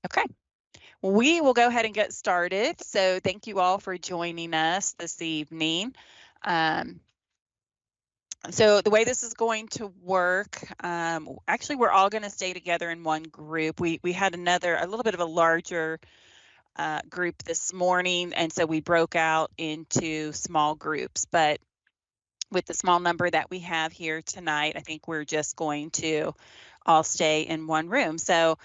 Okay, we will go ahead and get started. So thank you all for joining us this evening. Um, so the way this is going to work, actually, we're all going to stay together in one group. We had a little bit of a larger group this morning, and so we broke out into small groups. But with the small number that we have here tonight, I think we're just going to all stay in one room. So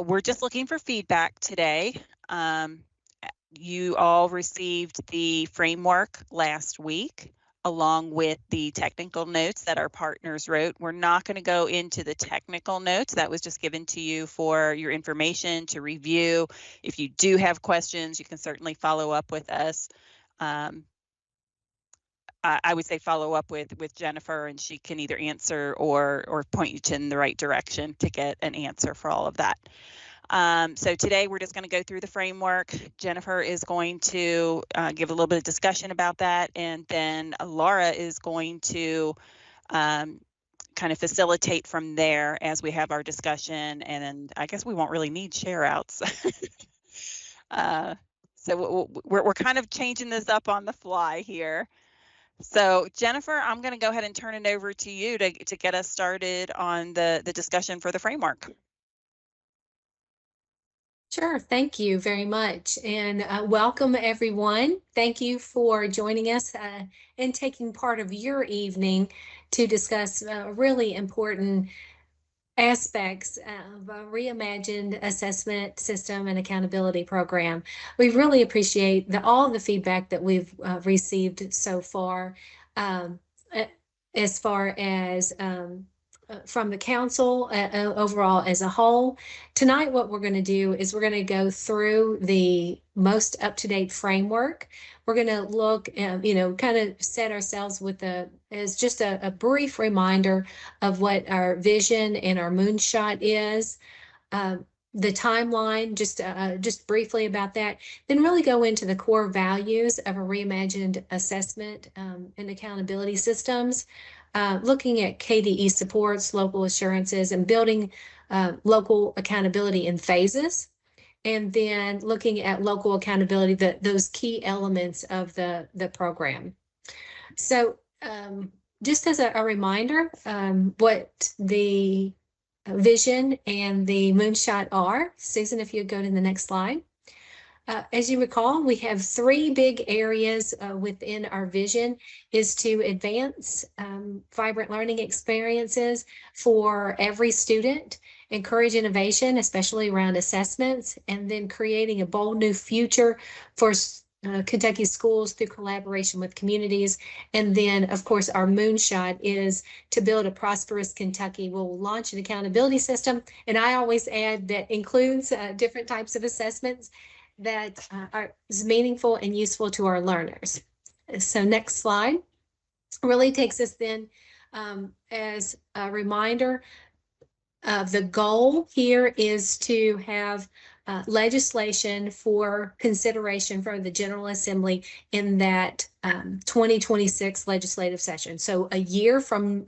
we're just looking for feedback today. Um, you all received the framework last week along with the technical notes that our partners wrote. We're not going to go into the technical notes. That was just given to you for your information to review. If you do have questions, you can certainly follow up with us. I would say follow up with Jennifer, and she can either answer or point you in the right direction to get an answer for all of that. So today we're just going to go through the framework. Jennifer is going to give a little bit of discussion about that, and then Laura is going to kind of facilitate from there as we have our discussion, and then I guess we won't really need share outs. So we're kind of changing this up on the fly here. So Jennifer, I'm going to go ahead and turn it over to you to get us started on the discussion for the framework. Sure, thank you very much, and welcome everyone. Thank you for joining us and taking part of your evening to discuss really important aspects of a reimagined assessment system and accountability program. We really appreciate all the feedback that we've received so far, um, as far as from the council overall as a whole. Tonight, what we're going to do is we're going to go through the most up-to-date framework. We're going to look and, kind of set ourselves with as just a brief reminder of what our vision and our moonshot is. The timeline, just briefly about that, then really go into the core values of a reimagined assessment and accountability systems, looking at KDE supports, local assurances, and building local accountability in phases, and then looking at local accountability, those key elements of the program. So just as a reminder, what the vision and the moonshot are. Susan, if you go to the next slide. As you recall, we have three big areas within our vision is to advance vibrant learning experiences for every student, encourage innovation, especially around assessments, and then creating a bold new future for Kentucky schools through collaboration with communities. And then, of course, our moonshot is to build a prosperous Kentucky. We'll launch an accountability system. And I always add that includes different types of assessments that is meaningful and useful to our learners. So next slide really takes us then as a reminder. The goal here is to have legislation for consideration from the General Assembly in that 2026 legislative session. So a year from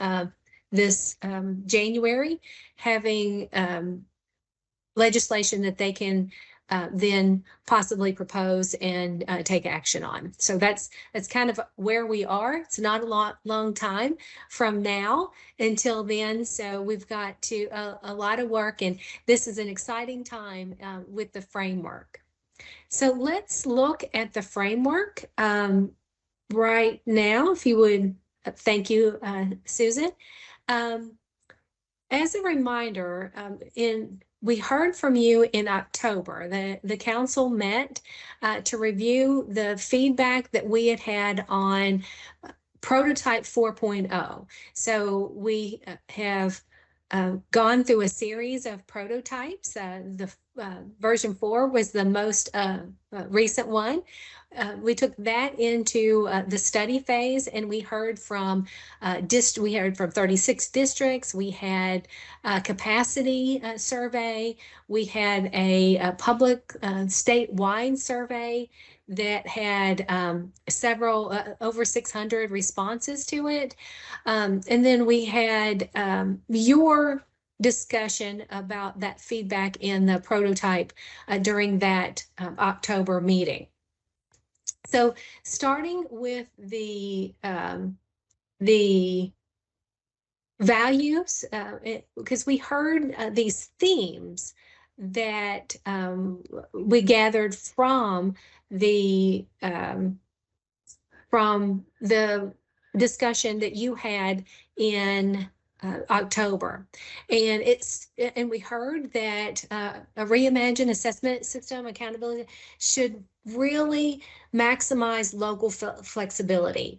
this January, having legislation that they can then possibly propose and take action on. So that's kind of where we are. It's not a long time from now until then. So we've got a lot of work, and this is an exciting time with the framework. So let's look at the framework right now, if you would. Thank you, Susan. As a reminder, we heard from you in October. The council met to review the feedback that we had on prototype 4.0. So we have gone through a series of prototypes. The version 4 was the most recent one. We took that into the study phase, and we heard from 36 districts. We had a capacity survey. We had a public statewide survey that had several over 600 responses to it, and then we had your discussion about that feedback in the prototype during that October meeting. So starting with the values, because we heard these themes that we gathered from the discussion that you had in October. And we heard that a reimagined assessment system accountability should really maximize local flexibility.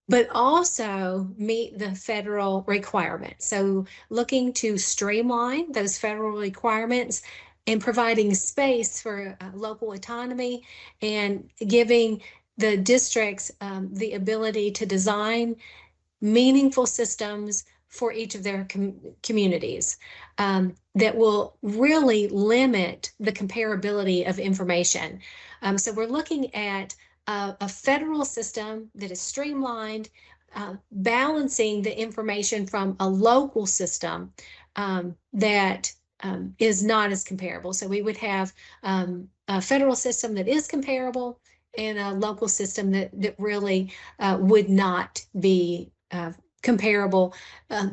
But also meet the federal requirements. So looking to streamline those federal requirements and providing space for local autonomy and giving the districts the ability to design meaningful systems for each of their communities that will really limit the comparability of information. So we're looking at a federal system that is streamlined, balancing the information from a local system that is not as comparable. So we would have a federal system that is comparable and a local system that really would not be comparable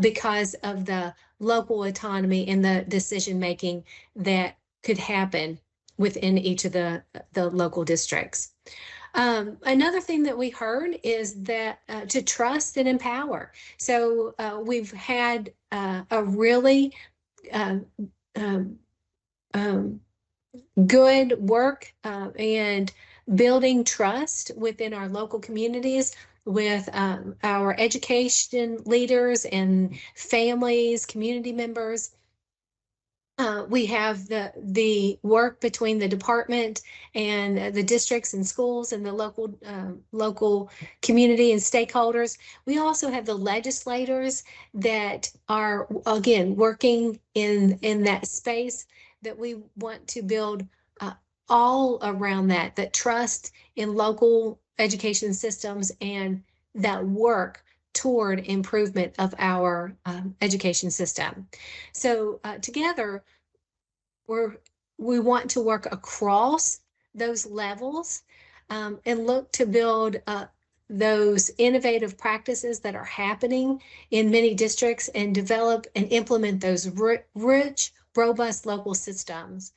because of the local autonomy and the decision making that could happen within each of the local districts. Another thing that we heard is that to trust and empower. So we've had a really um, good work and building trust within our local communities with our education leaders and families, community members. We have the work between the department and the districts and schools and the local community and stakeholders. We also have the legislators that are, again, working in that space that we want to build all around that trust in local education systems and that work toward improvement of our education system. So together, we want to work across those levels and look to build those innovative practices that are happening in many districts and develop and implement those rich, robust local systems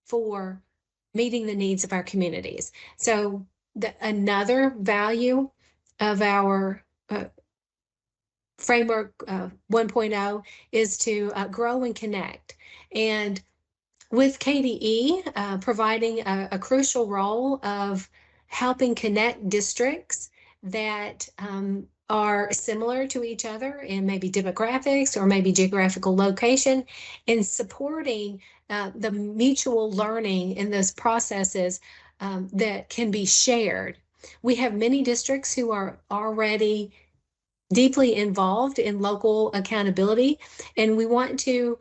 for meeting the needs of our communities. So another value of our framework 1.0 is to grow and connect. And with KDE providing a crucial role of helping connect districts that are similar to each other in maybe demographics or maybe geographical location, and supporting the mutual learning in those processes that can be shared. We have many districts who are already deeply involved in local accountability, and we want to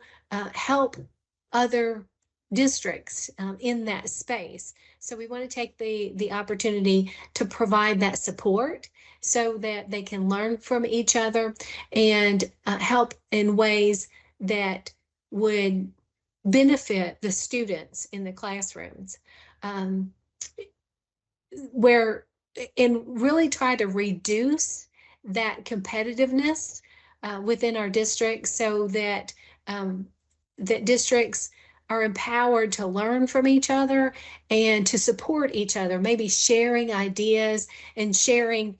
help other districts in that space. So we want to take the opportunity to provide that support so that they can learn from each other and help in ways that would benefit the students in the classrooms. Where and really try to reduce that competitiveness within our districts so that that districts are empowered to learn from each other and to support each other, maybe sharing ideas and sharing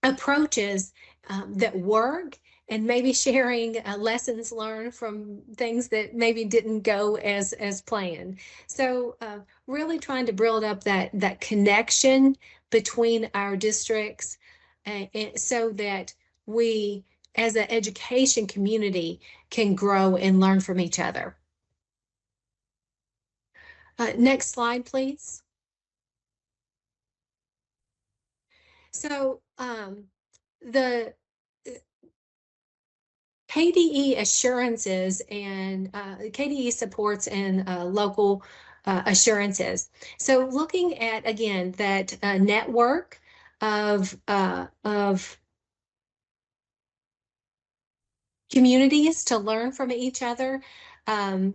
approaches that work, and maybe sharing lessons learned from things that maybe didn't go as planned. So really trying to build up that connection between our districts so that we as an education community can grow and learn from each other. Next slide, please. So the KDE assurances and KDE supports and local assurances. So looking at, again, that network of communities to learn from each other, and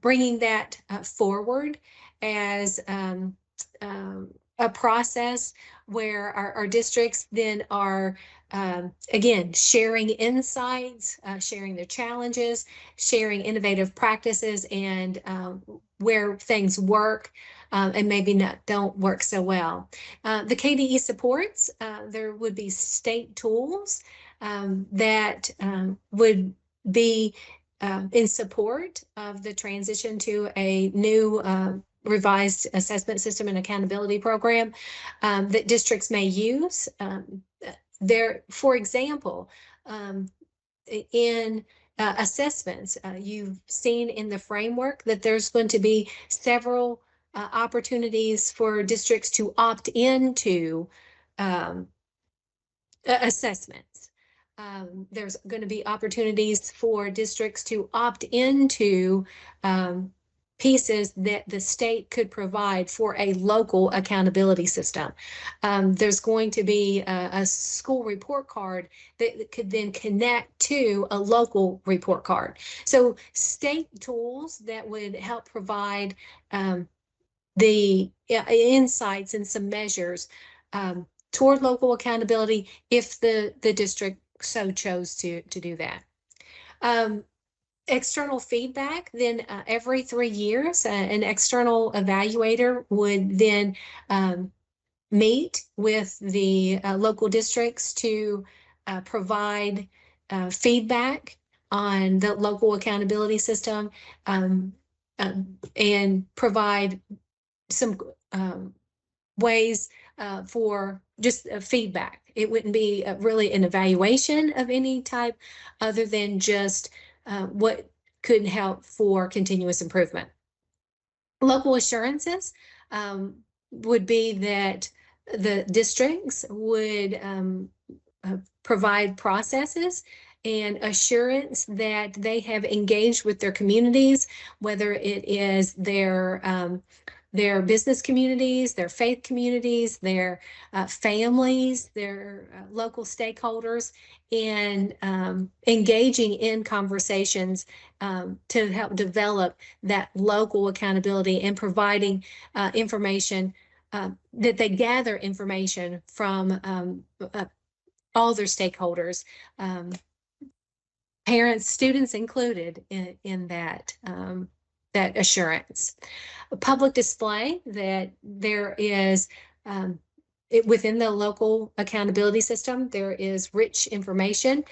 bringing that forward as a process where our districts then are, again, sharing insights, sharing their challenges, sharing innovative practices, and where things work and maybe don't work so well. The KDE supports, there would be state tools that would be in support of the transition to a new revised assessment system and accountability program that districts may use. There, for example, in assessments, you've seen in the framework that there's going to be several opportunities for districts to opt into um, assessments. There's going to be opportunities for districts to opt into pieces that the state could provide for a local accountability system. There's going to be a school report card that could then connect to a local report card. So state tools that would help provide the insights and some measures toward local accountability if the district so chose to do that. External feedback, then every 3 years, an external evaluator would then meet with the local districts to provide feedback on the local accountability system, and provide some ways for just feedback. It wouldn't be really an evaluation of any type other than just what could help for continuous improvement. Local assurances would be that the districts would provide processes and assurance that they have engaged with their communities, whether it is their business communities, their faith communities, their families, their local stakeholders, and engaging in conversations to help develop that local accountability and providing information that they gather information from all their stakeholders, parents, students included in that that assurance. A public display that there is within the local accountability system, there is rich information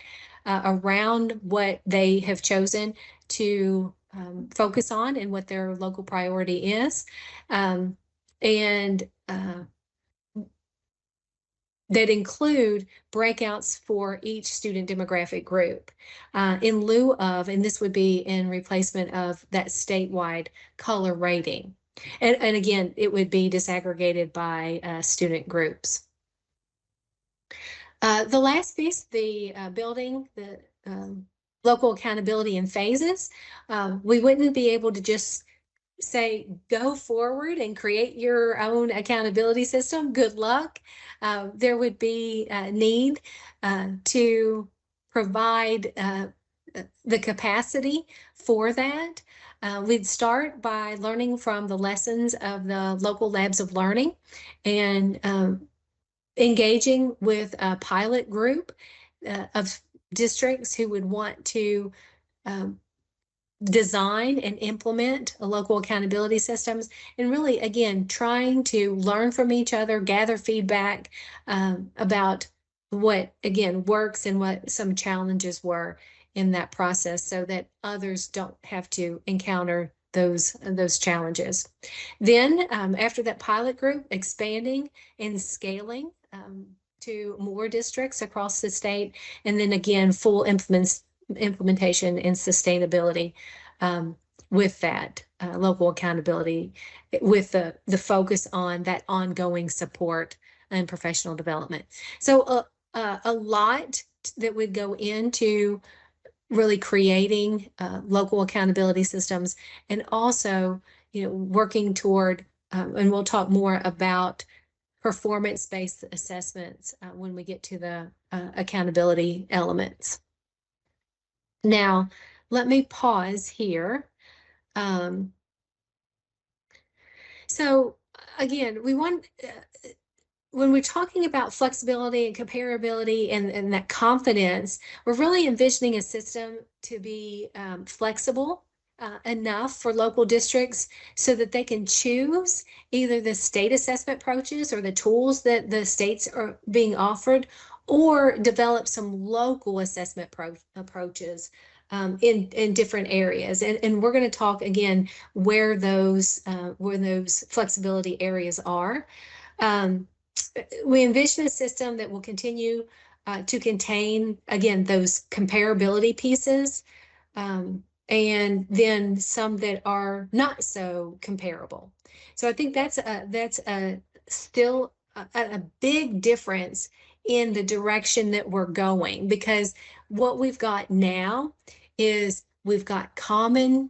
around what they have chosen to focus on and what their local priority is. And that include breakouts for each student demographic group in lieu of, and this would be in replacement of that statewide color rating. And again, it would be disaggregated by student groups. The last piece, the building the local accountability in phases. We wouldn't be able to just say go forward and create your own accountability system. Good luck. There would be a need to provide the capacity for that. We'd start by learning from the lessons of the local labs of learning and engaging with a pilot group of districts who would want to design and implement local accountability systems, and really, again, trying to learn from each other, gather feedback about what, again, works and what some challenges were in that process so that others don't have to encounter those challenges. Then after that pilot group, expanding and scaling to more districts across the state, and then again, full implementation and sustainability with that local accountability, with the focus on that ongoing support and professional development. So a lot that would go into really creating local accountability systems, and also, working toward, and we'll talk more about performance-based assessments when we get to the accountability elements. Now, let me pause here. So again, we want when we're talking about flexibility and comparability and that confidence, we're really envisioning a system to be flexible enough for local districts so that they can choose either the state assessment approaches or the tools that the states are being offered, or develop some local assessment approaches in different areas. And we're going to talk again where those flexibility areas are. Um, we envision a system that will continue to contain, again, those comparability pieces, and then some that are not so comparable. So I think that's still a big difference in the direction that we're going, because what we've got now is we've got common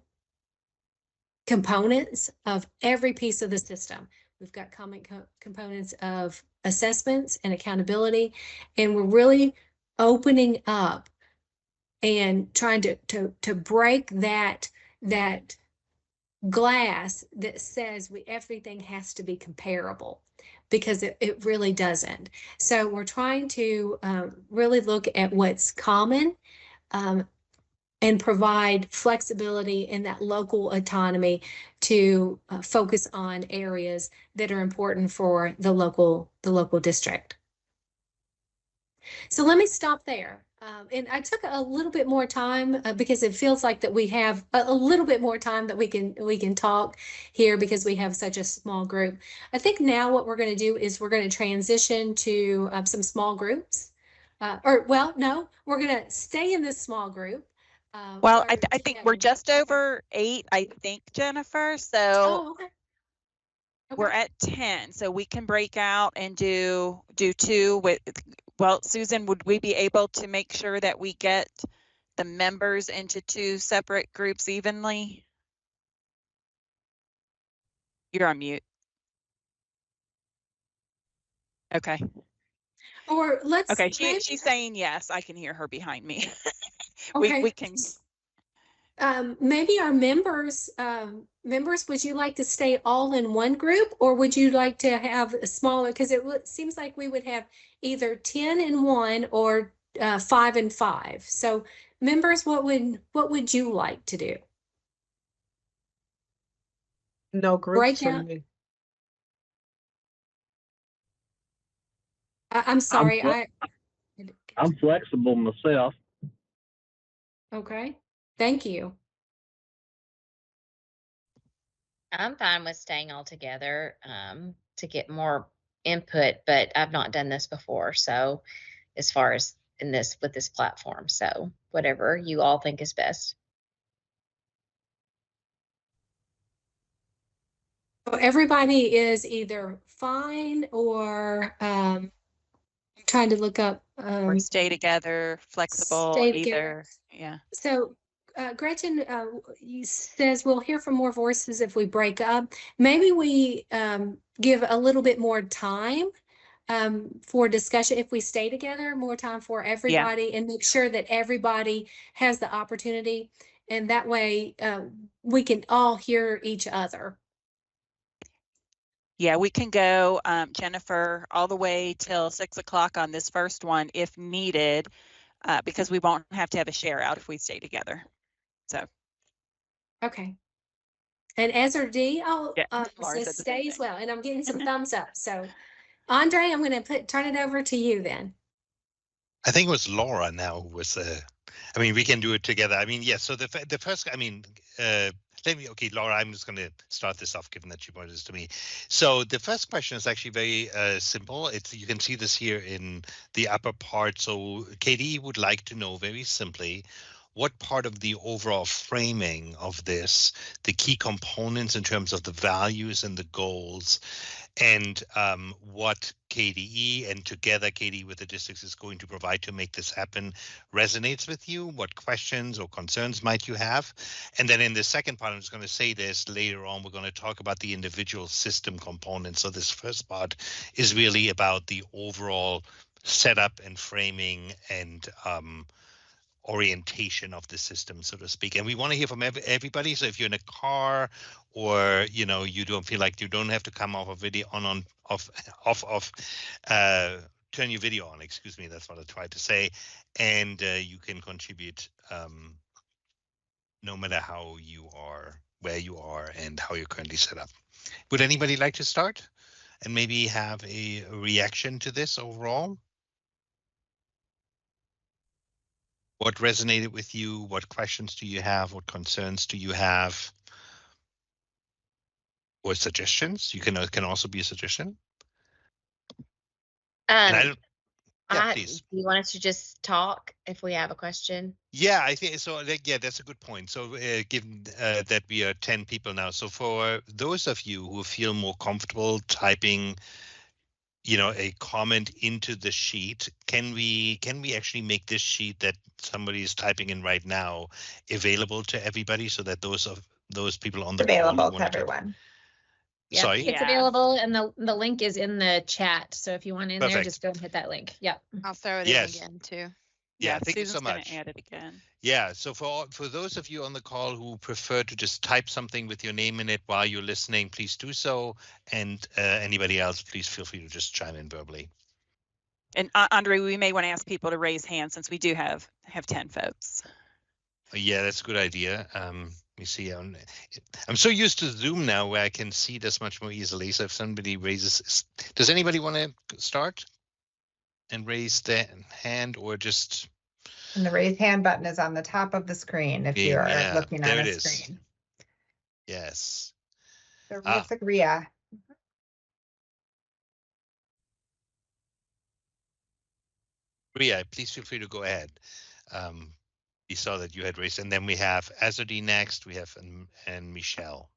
components of every piece of the system. We've got common components of assessments and accountability, and we're really opening up and trying to break that glass that says everything has to be comparable, because it really doesn't. So we're trying to really look at what's common, and provide flexibility in that local autonomy to focus on areas that are important for the local district. So let me stop there. And I took a little bit more time because it feels like that we have a little bit more time that we can talk here, because we have such a small group. I think now what we're going to do is we're going to transition to some small groups. No, we're going to stay in this small group. Well, I think we're just over 8, I think, Jennifer. So okay. We're at 10, so we can break out and do 2 with, well, Susan, would we be able to make sure that we get the members into 2 separate groups evenly? You're on mute. Okay. Or let's. Okay, she's saying yes. I can hear her behind me. Okay. We can. Maybe our members, would you like to stay all in one group, or would you like to have a smaller? Because it seems like we would have either 10 in one or 5 and 5. So members, what would you like to do? No groups for me. I'm sorry. I'm flexible myself. Okay. Thank you. I'm fine with staying all together to get more input, but I've not done this before. So as far as with this platform, so whatever you all think is best. So everybody is either fine or I'm trying to look up. Or stay together, flexible, stay either. Together. Yeah. So Gretchen says we'll hear from more voices if we break up. Maybe we give a little bit more time for discussion if we stay together, more time for everybody, and make sure that everybody has the opportunity. And that way we can all hear each other. Yeah, we can go, Jennifer, all the way till 6 o'clock on this first one if needed, because we won't have to have a share out if we stay together. So. Okay. And Ezra D, says stay as well. And I'm getting some thumbs up. So Andre, I'm going to turn it over to you then. I think it was Laura now who was, I mean, we can do it together. I mean, yes. So the first, I mean, okay, Laura, I'm just going to start this off, given that you pointed this to me. So the first question is actually very simple. You can see this here in the upper part. So Katie would like to know very simply, what part of the overall framing of this, the key components in terms of the values and the goals, and what KDE and together KDE with the districts is going to provide to make this happen resonates with you? What questions or concerns might you have? And then in the second part, I'm just going to say this later on, we're going to talk about the individual system components. So this first part is really about the overall setup and framing and orientation of the system, so to speak. And we want to hear from everybody. So if you're in a car, or you don't feel like you don't have to come off a video on off, turn your video on. Excuse me, that's what I tried to say. And you can contribute no matter how you are, where you are, and how you're currently set up. Would anybody like to start and maybe have a reaction to this overall? What resonated with you? What questions do you have? What concerns do you have? Or suggestions? You can also be a suggestion. And I don't. Yeah, please. Do you want us to just talk if we have a question? Yeah, I think so. Yeah, that's a good point. So given that we are 10 people now, so for those of you who feel more comfortable typing, a comment into the sheet, can we actually make this sheet that somebody is typing in right now available to everybody, so that those people on the available call to everyone? Yeah, Sorry? it's available, and the link is in the chat. So if you want in there, just go and hit that link. Yeah. I'll throw it Yes. in again too. Yeah, thank you so Susan's gonna much. add it again. Yeah, so for those of you on the call who prefer to just type something with your name in it while you're listening, please do so. And anybody else, please feel free to just chime in verbally. And Andre, we may want to ask people to raise hands since we do have 10 folks. Yeah, that's a good idea. Let me see. I'm so used to Zoom now where I can see this much more easily. So if somebody raises, does anybody want to start and raise their hand, or just? And the raise hand button is on the top of the screen if you are looking on a screen. Yes. So it looks like Ria. Ria, please feel free to go ahead. We saw that you had raised, and then we have Azadi next. We have and Michelle.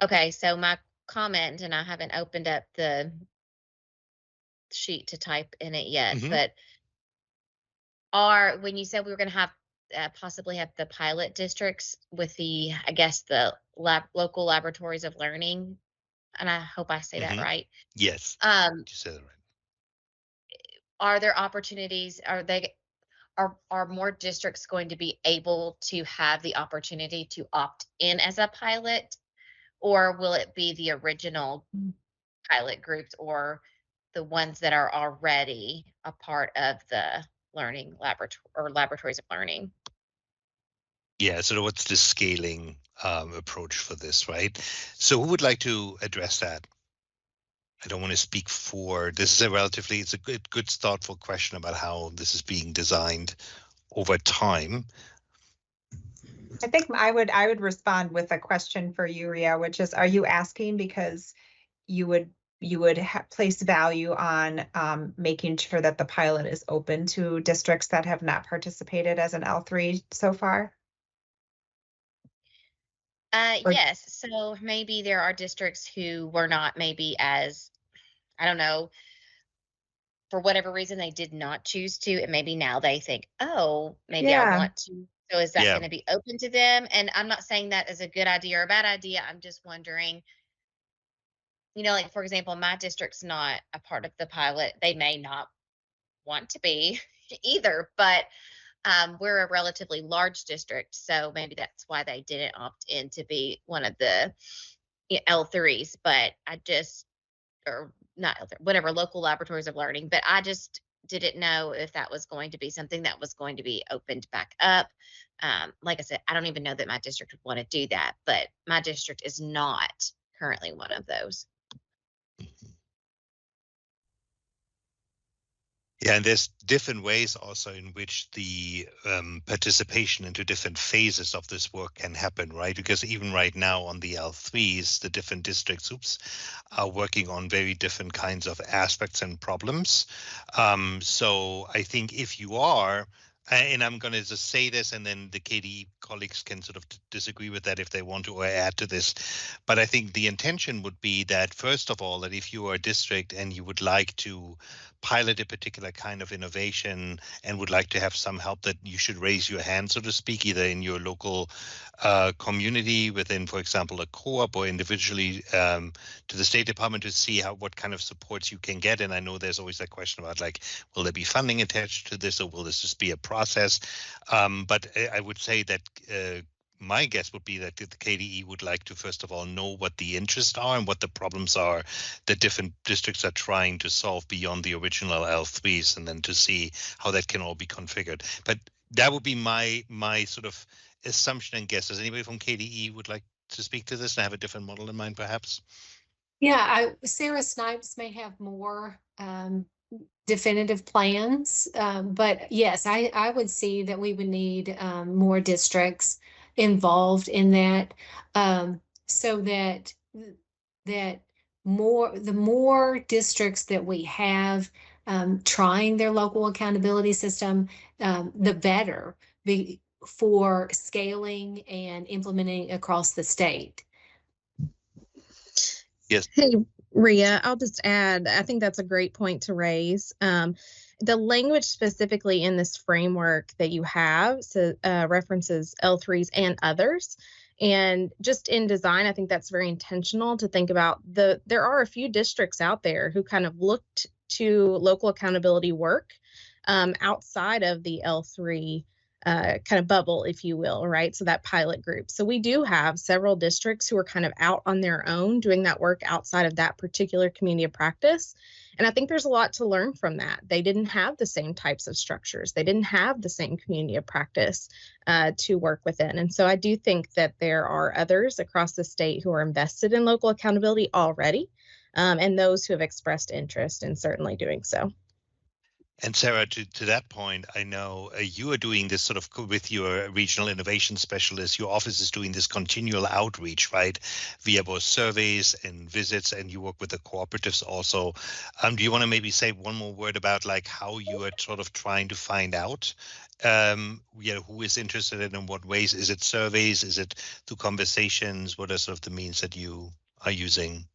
Okay, so my comment, and I haven't opened up the sheet to type in it yet, but when you said we were going to have possibly have the pilot districts with the, I guess, the local laboratories of learning, and I hope I say that right. Yes. You said it right. Are there opportunities? Are more districts going to be able to have the opportunity to opt in as a pilot, or will it be the original pilot groups or the ones that are already a part of the learning laboratory or laboratories of learning? Yeah, so what's the scaling approach for this, right? So who would like to address that? I don't want to speak for, it's a good thoughtful question about how this is being designed over time. I think I would respond with a question for you, Ria, which is, are you asking because you would place value on making sure that the pilot is open to districts that have not participated as an L3 so far? Yes. So maybe there are districts who were not maybe as, I don't know, for whatever reason, they did not choose to. And maybe now they think, oh, maybe I want to. So is that going to be open to them? And I'm not saying that is a good idea or a bad idea. I'm just wondering, like, for example, my district's not a part of the pilot. They may not want to be either, but we're a relatively large district, so maybe that's why they didn't opt in to be one of the L3s. But or not L3, whatever, local laboratories of learning. But I just didn't know if that was going to be something that was going to be opened back up. Like I said, I don't even know that my district would want to do that, but my district is not currently one of those. Yeah, and there's different ways also in which the participation into different phases of this work can happen, right? Because even right now on the L3s, the different districts are working on very different kinds of aspects and problems. So I think if you are And I'm going to just say this, and then the KDE colleagues can sort of disagree with that if they want to, or add to this. But I think the intention would be that, first of all, that if you are a district and you would like to pilot a particular kind of innovation and would like to have some help, that you should raise your hand, so to speak, either in your local community within, for example, a co-op, or individually to the State Department to see what kind of supports you can get. And I know there's always that question about, like, will there be funding attached to this, or will this just be a process? But I would say that my guess would be that the KDE would like to, first of all, know what the interests are and what the problems are that different districts are trying to solve beyond the original L3s, and then to see how that can all be configured. But that would be my sort of assumption and guess. Does anybody from KDE would like to speak to this and have a different model in mind, perhaps? Yeah, Sarah Snipes may have more definitive plans, but yes, I would see that we would need more districts involved in that, so that the more districts that we have trying their local accountability system, the better for scaling and implementing across the state. Yes. Hey, Ria, I'll just add, I think that's a great point to raise. The language specifically in this framework that you have references L3s and others. And just in design, I think that's very intentional to think about. There are a few districts out there who kind of looked to local accountability work outside of the L3 kind of bubble, if you will, right? So that pilot group. So we do have several districts who are kind of out on their own doing that work outside of that particular community of practice. And I think there's a lot to learn from that. They didn't have the same types of structures. They didn't have the same community of practice to work within. And so I do think that there are others across the state who are invested in local accountability already, and those who have expressed interest in certainly doing so. And Sarah, to that point, I know you are doing this sort of with your regional innovation specialist. Your office is doing this continual outreach, right, via both surveys and visits, and you work with the cooperatives also. Do you want to maybe say one more word about, like, how you are sort of trying to find out, who is interested in what ways? Is it surveys? Is it through conversations? What are sort of the means that you are using?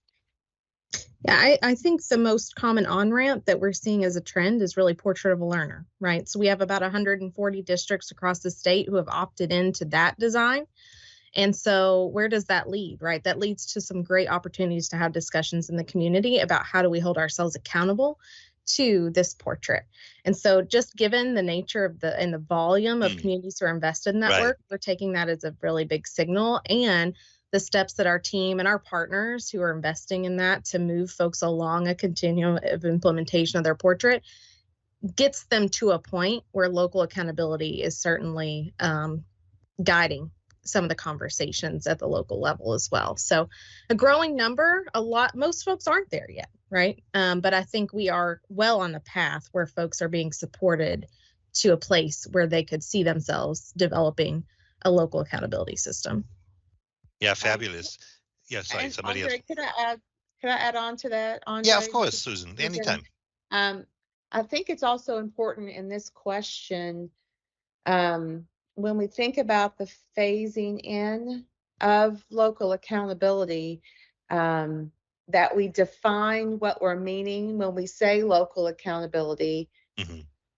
Yeah, I think the most common on-ramp that we're seeing as a trend is really portrait of a learner, right? So we have about 140 districts across the state who have opted into that design. And so where does that lead, right? That leads to some great opportunities to have discussions in the community about how do we hold ourselves accountable to this portrait. And so just given the nature of the volume of communities who are invested in that work, we're taking that as a really big signal, and the steps that our team and our partners who are investing in that to move folks along a continuum of implementation of their portrait gets them to a point where local accountability is certainly guiding some of the conversations at the local level as well. So a growing number, most folks aren't there yet, right? But I think we are well on the path where folks are being supported to a place where they could see themselves developing a local accountability system. Yeah, fabulous. Yeah, sorry, and somebody Andre, else. could I add on to that, Andre? Yeah, of course, Susan, anytime. I think it's also important in this question, when we think about the phasing in of local accountability, that we define what we're meaning when we say local accountability.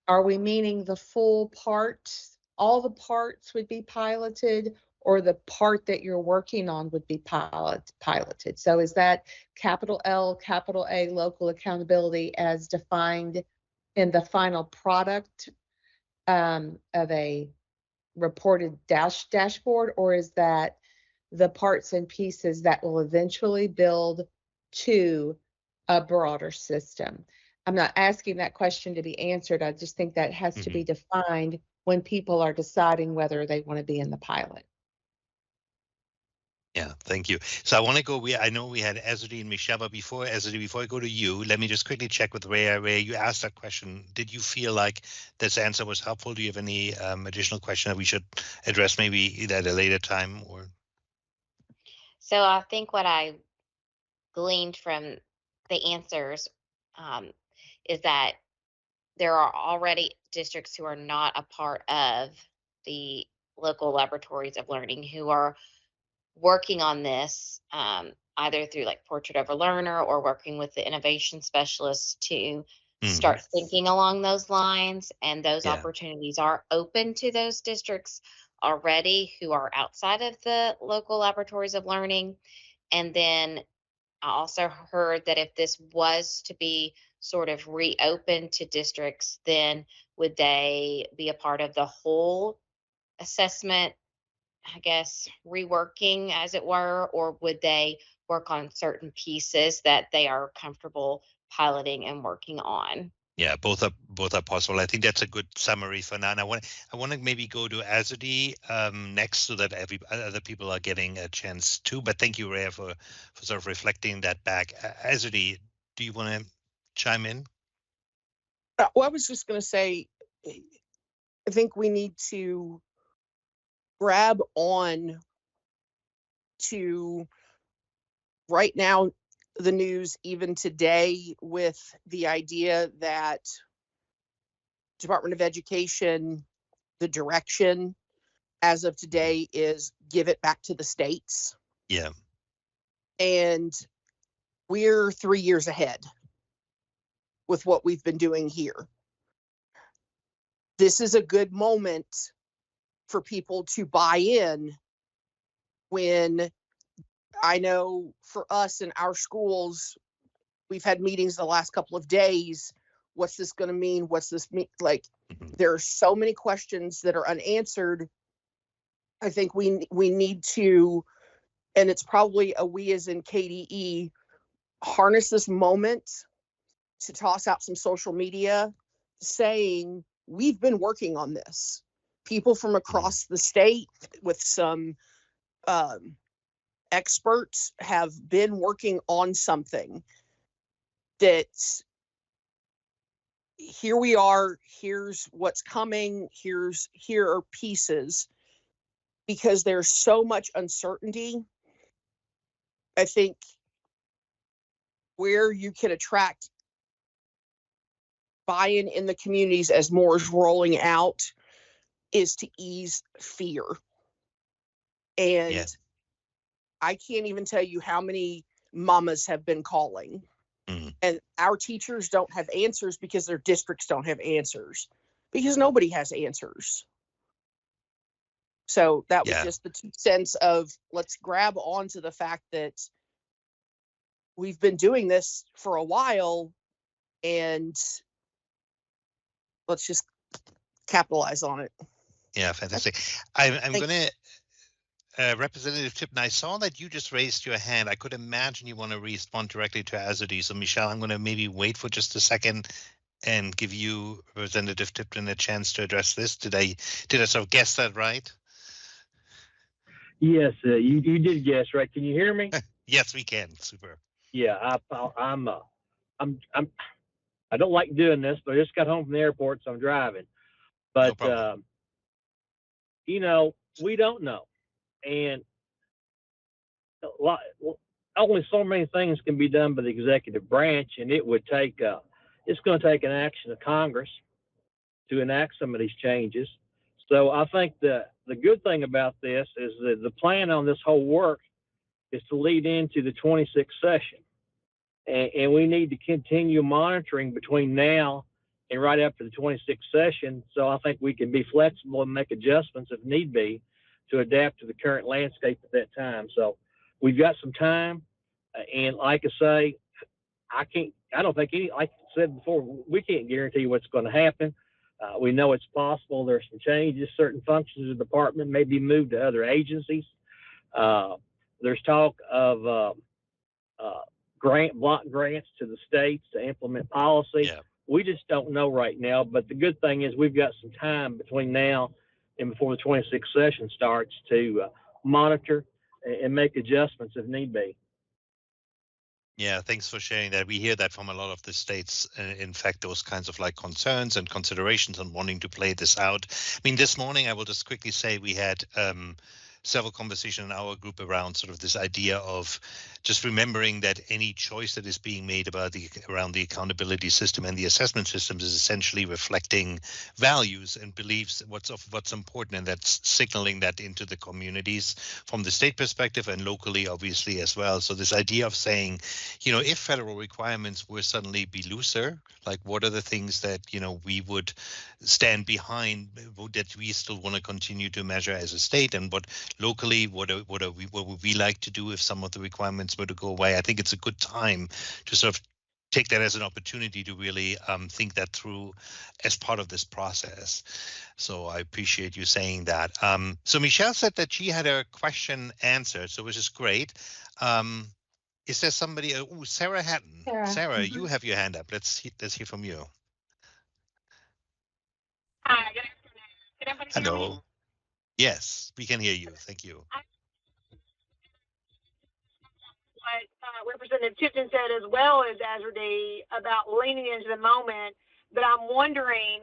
Are we meaning the full part? All the parts would be piloted, or the part that you're working on would be piloted? So is that capital L, capital A, local accountability as defined in the final product of a reported dashboard, or is that the parts and pieces that will eventually build to a broader system? I'm not asking that question to be answered. I just think that has to be defined when people are deciding whether they want to be in the pilot. Yeah, thank you. So I want to go, I know we had Ezri and Michelle, but before I go to you, let me just quickly check with Rhea. Rhea, you asked that question. Did you feel like this answer was helpful? Do you have any additional question that we should address maybe at a later time? Or? So I think what I gleaned from the answers is that there are already districts who are not a part of the local laboratories of learning who are working on this, either through like Portrait of a Learner or working with the innovation specialists to start thinking along those lines. And those opportunities are open to those districts already who are outside of the local laboratories of learning. And then I also heard that if this was to be sort of reopened to districts, then would they be a part of the whole assessment, I guess, reworking as it were, or would they work on certain pieces that they are comfortable piloting and working on? Yeah, both are possible. I think that's a good summary for now. And I want to maybe go to Azadi next, so that other people are getting a chance too. But thank you, Rhea, for sort of reflecting that back. Azadi, do you want to chime in? Well, I was just going to say, I think we need to grab on to right now the news even today with the idea that Department of Education, the direction as of today is give it back to the states. Yeah. And we're 3 years ahead with what we've been doing here. This is a good moment for people to buy in when I know for us in our schools, we've had meetings the last couple of days. What's this going to mean? What's this mean? Like, there are so many questions that are unanswered. I think we need to, and it's probably a we as in KDE, harness this moment to toss out some social media saying, we've been working on this. People from across the state with some experts have been working on something that here we are, here's what's coming, here are pieces. Because there's so much uncertainty, I think where you can attract buy-in in the communities as more is rolling out is to ease fear. And I can't even tell you how many mamas have been calling. And our teachers don't have answers because their districts don't have answers, because nobody has answers. So that was just the 2 cents of let's grab onto the fact that we've been doing this for a while and let's just capitalize on it. Yeah, fantastic. I'm going to, Representative Tipton, I saw that you just raised your hand. I could imagine you want to respond directly to Azadi. So Michelle, I'm going to maybe wait for just a second and give you, Representative Tipton, a chance to address this. Did I sort of guess that right? Yes, you did guess right. Can you hear me? Yes, we can. Super. Yeah, I don't like doing this, but I just got home from the airport, so I'm driving. But you know, we don't know, and only so many things can be done by the executive branch, and it would take it's going to take an action of Congress to enact some of these changes. So I think the good thing about this is that the plan on this whole work is to lead into the 26th session. And we need to continue monitoring between now and right after the 26th session. So I think we can be flexible and make adjustments if need be to adapt to the current landscape at that time. So we've got some time. And like I say, I don't think like I said before, we can't guarantee what's going to happen. We know it's possible. There's some changes. Certain functions of the department may be moved to other agencies. There's talk of block grants to the states to implement policy. Yeah. We just don't know right now. But the good thing is we've got some time between now and before the 26th session starts to monitor and make adjustments if need be. Yeah, thanks for sharing that. We hear that from a lot of the states. In fact, those kinds of like concerns and considerations on wanting to play this out. I mean, this morning, I will just quickly say we had several conversations in our group around sort of this idea of just remembering that any choice that is being made around the accountability system and the assessment systems is essentially reflecting values and beliefs, what's important, and that's signaling that into the communities from the state perspective and locally, obviously, as well. So this idea of saying, if federal requirements were suddenly be looser, like what are the things that we would stand behind, that we still want to continue to measure as a state, and what locally, what would we like to do if some of the requirements were to go away? I think it's a good time to sort of take that as an opportunity to really think that through as part of this process. So I appreciate you saying that. So Michelle said that she had a question answered, so which is great. Is there somebody? Sarah Hatton. Sarah, you have your hand up. Let's hear from you. Hi, good afternoon. Can everybody hear me? Hello. Yes, we can hear you. Thank you. What Representative Tipton said, as well as Azurdy, about leaning into the moment. But I'm wondering,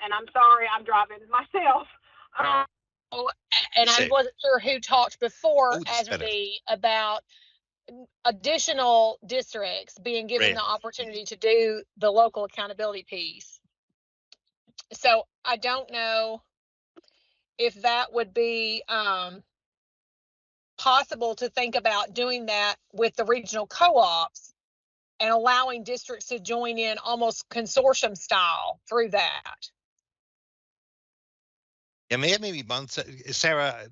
and I'm sorry, I'm driving myself. And I wasn't sure who talked before Azurdy about additional districts being given the opportunity to do the local accountability piece. So I don't know if that would be possible to think about doing that with the regional co-ops and allowing districts to join in almost consortium style through that. Yeah, maybe Sarah,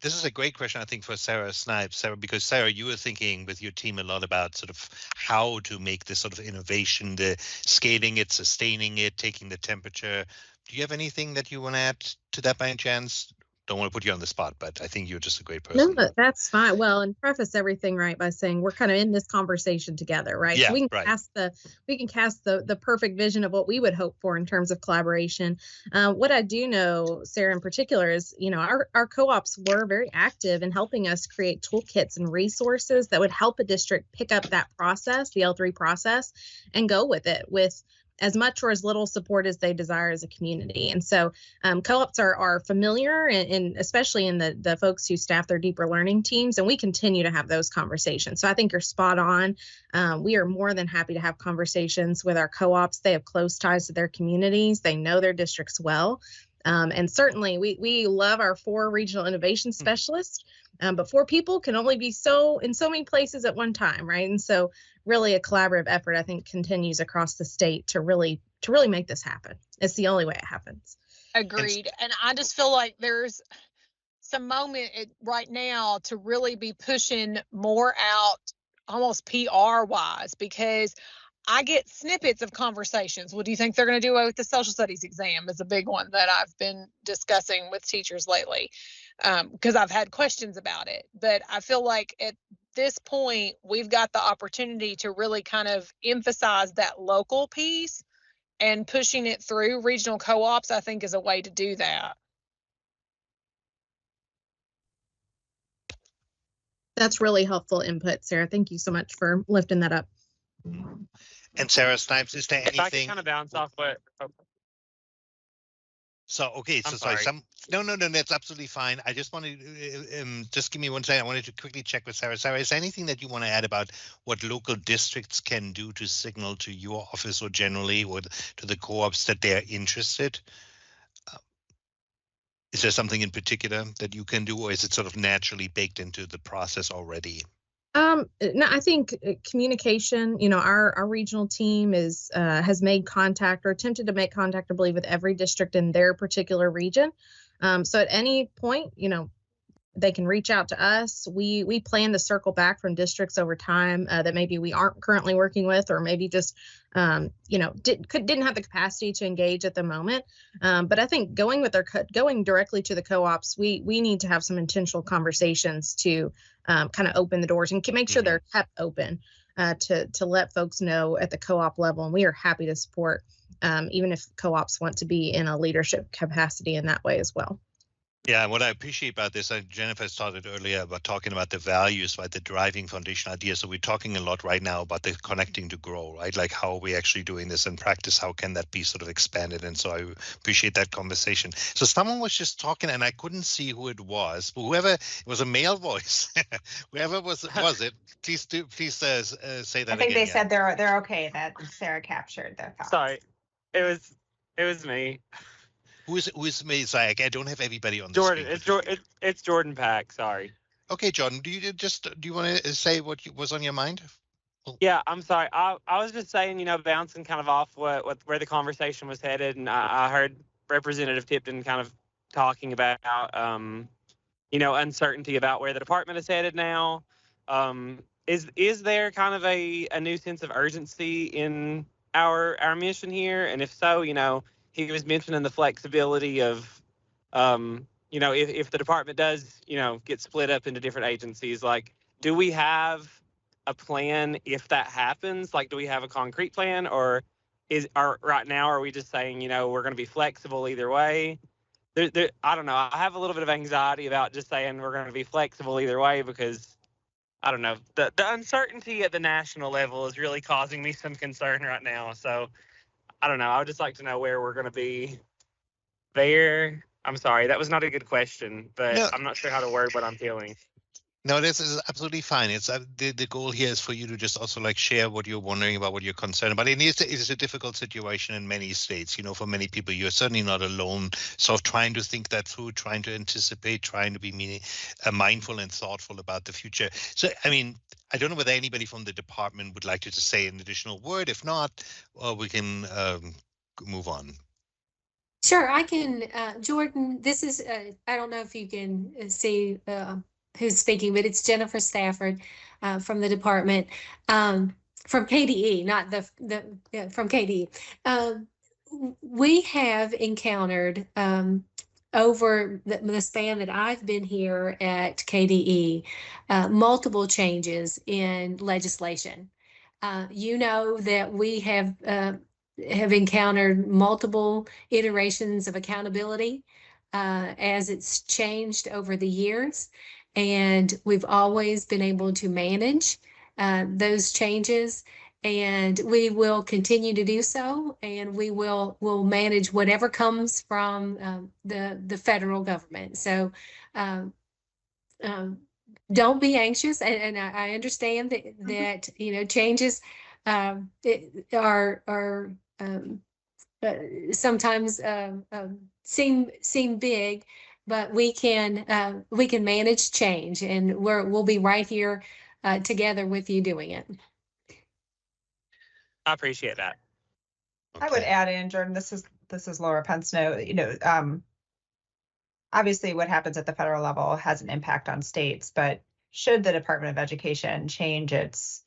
this is a great question, I think, for Sarah Snipes. Sarah, because Sarah, you were thinking with your team a lot about sort of how to make this sort of innovation, the scaling it, sustaining it, taking the temperature. Do you have anything that you want to add to that by any chance? Don't want to put you on the spot, but I think you're just a great person. No, that's fine. Well, and preface everything right by saying we're kind of in this conversation together, right? Yeah, so we can cast the perfect vision of what we would hope for in terms of collaboration. What I do know, Sarah, in particular, is our co-ops were very active in helping us create toolkits and resources that would help a district pick up that process, the L3 process, and go with it with as much or as little support as they desire as a community. And so co-ops are familiar, and especially in the folks who staff their deeper learning teams, and we continue to have those conversations. So I think you're spot on. We are more than happy to have conversations with our co-ops. They have close ties to their communities. They know their districts well. And certainly we love our 4 regional innovation specialists, but 4 people can only be in so many places at one time, right? And so really a collaborative effort, I think, continues across the state to really make this happen. It's the only way it happens. Agreed. And I just feel like there's some moment right now to really be pushing more out, almost PR wise, because I get snippets of conversations. What do you think they're going to do with the social studies exam is a big one that I've been discussing with teachers lately, because I've had questions about it. But I feel like at this point, we've got the opportunity to really kind of emphasize that local piece, and pushing it through regional co-ops, I think, is a way to do that. That's really helpful input, Sarah. Thank you so much for lifting that up. And Sarah Snipes, is there anything? If I can kind of bounce off what. So, okay, so sorry. No, that's absolutely fine. I just wanted just give me one second. I wanted to quickly check with Sarah. Sarah, is there anything that you want to add about what local districts can do to signal to your office or generally or to the co-ops that they're interested? Is there something in particular that you can do, or is it sort of naturally baked into the process already? No, I think communication, our regional team has made contact or attempted to make contact, I believe, with every district in their particular region. So at any point, they can reach out to us. We plan to circle back from districts over time that maybe we aren't currently working with, or maybe just didn't have the capacity to engage at the moment. But I think going directly to the co-ops, we need to have some intentional conversations to kind of open the doors and make sure they're kept open to let folks know at the co-op level. And we are happy to support even if co-ops want to be in a leadership capacity in that way as well. Yeah, what I appreciate about this, Jennifer started earlier about talking about the values, right? The driving foundation idea. So we're talking a lot right now about the connecting to grow, right? Like how are we actually doing this in practice? How can that be sort of expanded? And so I appreciate that conversation. So someone was just talking and I couldn't see who it was, but whoever, it was a male voice, whoever was it, please say that I think again. they said they're okay that Sarah captured their thoughts. Sorry, it was me. Who is me? Sorry, I don't have everybody on the Jordan. screen. It's Jordan Pack. Sorry. Okay, Jordan, do you want to say what was on your mind? Yeah, I'm sorry. I was just saying, bouncing kind of off where the conversation was headed, and I heard Representative Tipton kind of talking about uncertainty about where the department is headed now. Is there kind of a new sense of urgency in our mission here? And if so, he was mentioning the flexibility of if the department does, get split up into different agencies, like, do we have a plan if that happens? Like, do we have a concrete plan, or right now, are we just saying, we're going to be flexible either way? I don't know. I have a little bit of anxiety about just saying we're going to be flexible either way, because I don't know. The uncertainty at the national level is really causing me some concern right now. So I don't know. I would just like to know where we're going to be there. I'm sorry. That was not a good question, but no. I'm not sure how to word what I'm feeling. No, this is absolutely fine. It's the goal here is for you to just also like share what you're wondering about, what you're concerned about. It is a difficult situation in many states. For many people, you're certainly not alone. So trying to think that through, trying to anticipate, trying to be mindful and thoughtful about the future. So, I mean, I don't know whether anybody from the department would like to just say an additional word. If not, we can move on. Sure, I can. Jordan, this is, I don't know if you can see who's speaking, but it's Jennifer Stafford from the department, from KDE, not from KDE. We have encountered over the span that I've been here at KDE, multiple changes in legislation. That we have encountered multiple iterations of accountability as it's changed over the years. And we've always been able to manage those changes, and we will continue to do so. And we'll manage whatever comes from the federal government. So don't be anxious, and I understand that changes are sometimes seem big, but we can manage change, and we'll be right here together with you doing it. I appreciate that. Okay. I would add in, Jordan, this is Laura Pensno. Obviously what happens at the federal level has an impact on states, but should the Department of Education change its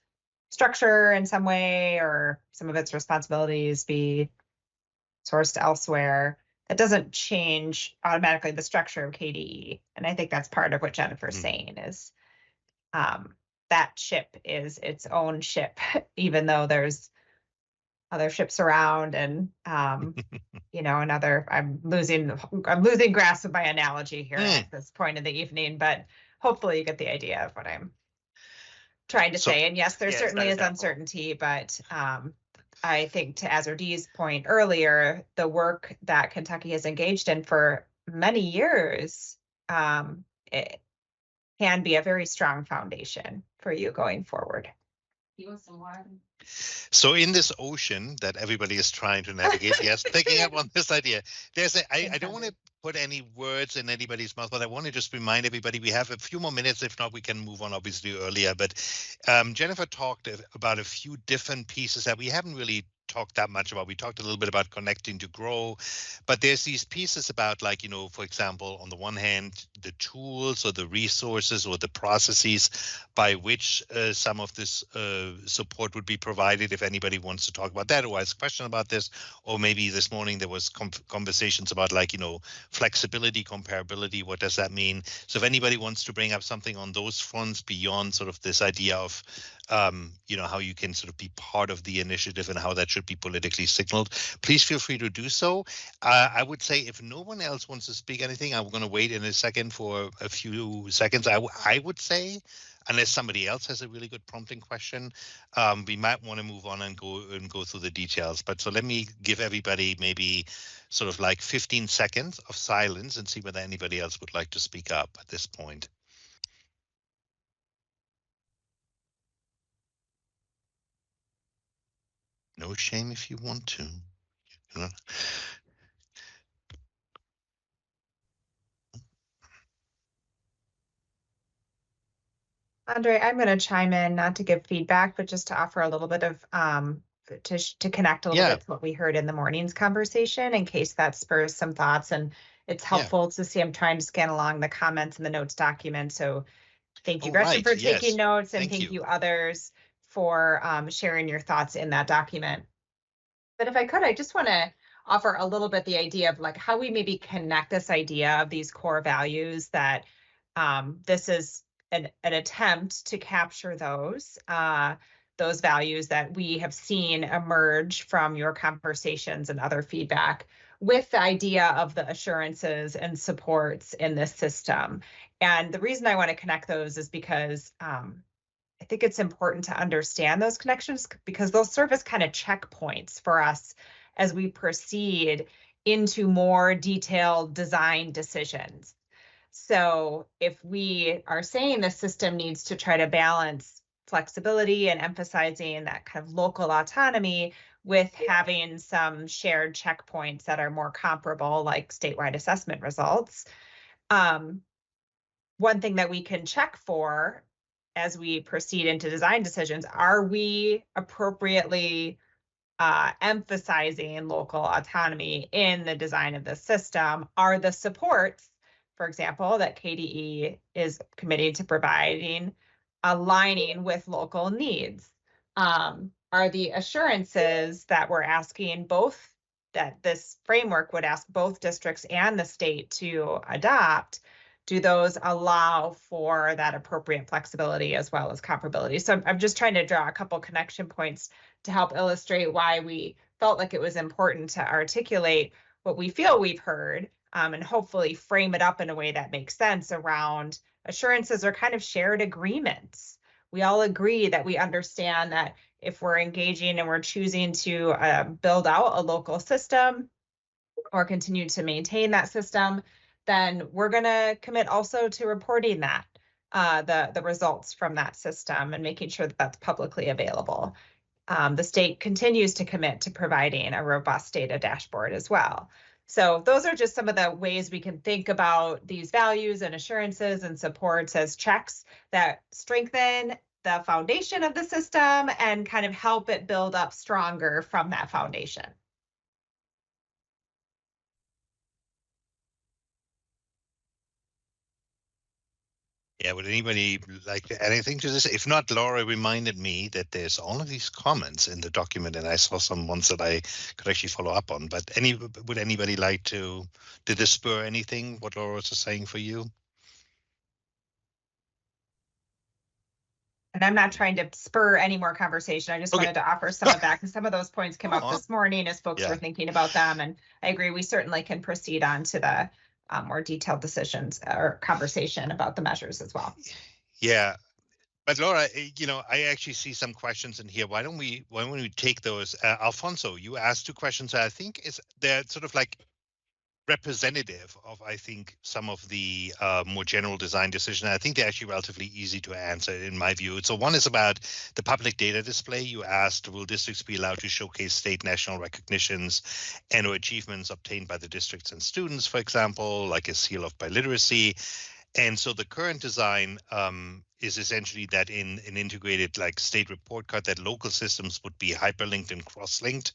structure in some way, or some of its responsibilities be sourced elsewhere, that doesn't change automatically the structure of KDE. And I think that's part of what Jennifer's saying is that ship is its own ship, even though there's other ships around, and I'm losing grasp of my analogy here at this point in the evening, but hopefully you get the idea of what I'm trying to say. And yes, there certainly is uncertainty, but I think to Azurdee's point earlier, the work that Kentucky has engaged in for many years, it can be a very strong foundation for you going forward. You want some water? So in this ocean that everybody is trying to navigate, yes, picking up on this idea, I don't want to put any words in anybody's mouth, but I want to just remind everybody we have a few more minutes. If not, we can move on obviously earlier. But Jennifer talked about a few different pieces that we haven't really talked that much about. We talked a little bit about connecting to grow, but there's these pieces about, like, for example, on the one hand, the tools or the resources or the processes by which some of this support would be provided, if anybody wants to talk about that or has a question about this. Or maybe this morning there was conversations about, like, flexibility, comparability. What does that mean? So if anybody wants to bring up something on those fronts beyond sort of this idea of how you can sort of be part of the initiative and how that should be politically signaled, please feel free to do so. I would say if no one else wants to speak anything, I'm going to wait in a second for a few seconds. I would say, unless somebody else has a really good prompting question, we might want to move on and go through the details. But so let me give everybody maybe sort of like 15 seconds of silence and see whether anybody else would like to speak up at this point. No shame if you want to. Andre, I'm going to chime in, not to give feedback, but just to offer a little bit of to connect a little bit to what we heard in the morning's conversation, in case that spurs some thoughts. And it's helpful to see. I'm trying to scan along the comments in the notes document. So thank you, Gretchen, for taking notes, and thank you others for sharing your thoughts in that document. But if I could, I just want to offer a little bit the idea of like how we maybe connect this idea of these core values, that this is an attempt to capture those values that we have seen emerge from your conversations and other feedback, with the idea of the assurances and supports in this system. And the reason I want to connect those is because I think it's important to understand those connections, because they'll serve as kind of checkpoints for us as we proceed into more detailed design decisions. So if we are saying the system needs to try to balance flexibility and emphasizing that kind of local autonomy with having some shared checkpoints that are more comparable, like statewide assessment results, one thing that we can check for as we proceed into design decisions, are we appropriately emphasizing local autonomy in the design of the system? Are the supports, for example, that KDE is committed to providing, aligning with local needs? Are the assurances that we're asking both, that this framework would ask both districts and the state to adopt, do those allow for that appropriate flexibility as well as comparability? So I'm just trying to draw a couple connection points to help illustrate why we felt like it was important to articulate what we feel we've heard, and hopefully frame it up in a way that makes sense around assurances or kind of shared agreements. We all agree that we understand that if we're engaging and we're choosing to build out a local system or continue to maintain that system, then we're going to commit also to reporting that, the results from that system, and making sure that that's publicly available. The state continues to commit to providing a robust data dashboard as well. So those are just some of the ways we can think about these values and assurances and supports as checks that strengthen the foundation of the system and kind of help it build up stronger from that foundation. Yeah, would anybody like to add anything to this? If not, Laura reminded me that there's all of these comments in the document, and I saw some ones that I could actually follow up on. But would anybody like to, did this spur anything, what Laura was saying for you? And I'm not trying to spur any more conversation. I just wanted to offer some of that, because some of those points came up this morning as folks were thinking about them. And I agree, we certainly can proceed on to the more detailed decisions or conversation about the measures as well. Yeah, but Laura, I actually see some questions in here. Why don't we take those? Alfonso, you asked two questions that I think they're sort of like representative of, I think, some of the more general design decisions. I think they're actually relatively easy to answer in my view. So one is about the public data display. You asked, will districts be allowed to showcase state national recognitions and or achievements obtained by the districts and students, for example, like a seal of biliteracy? And so the current design is essentially that in an integrated like state report card, that local systems would be hyperlinked and cross-linked.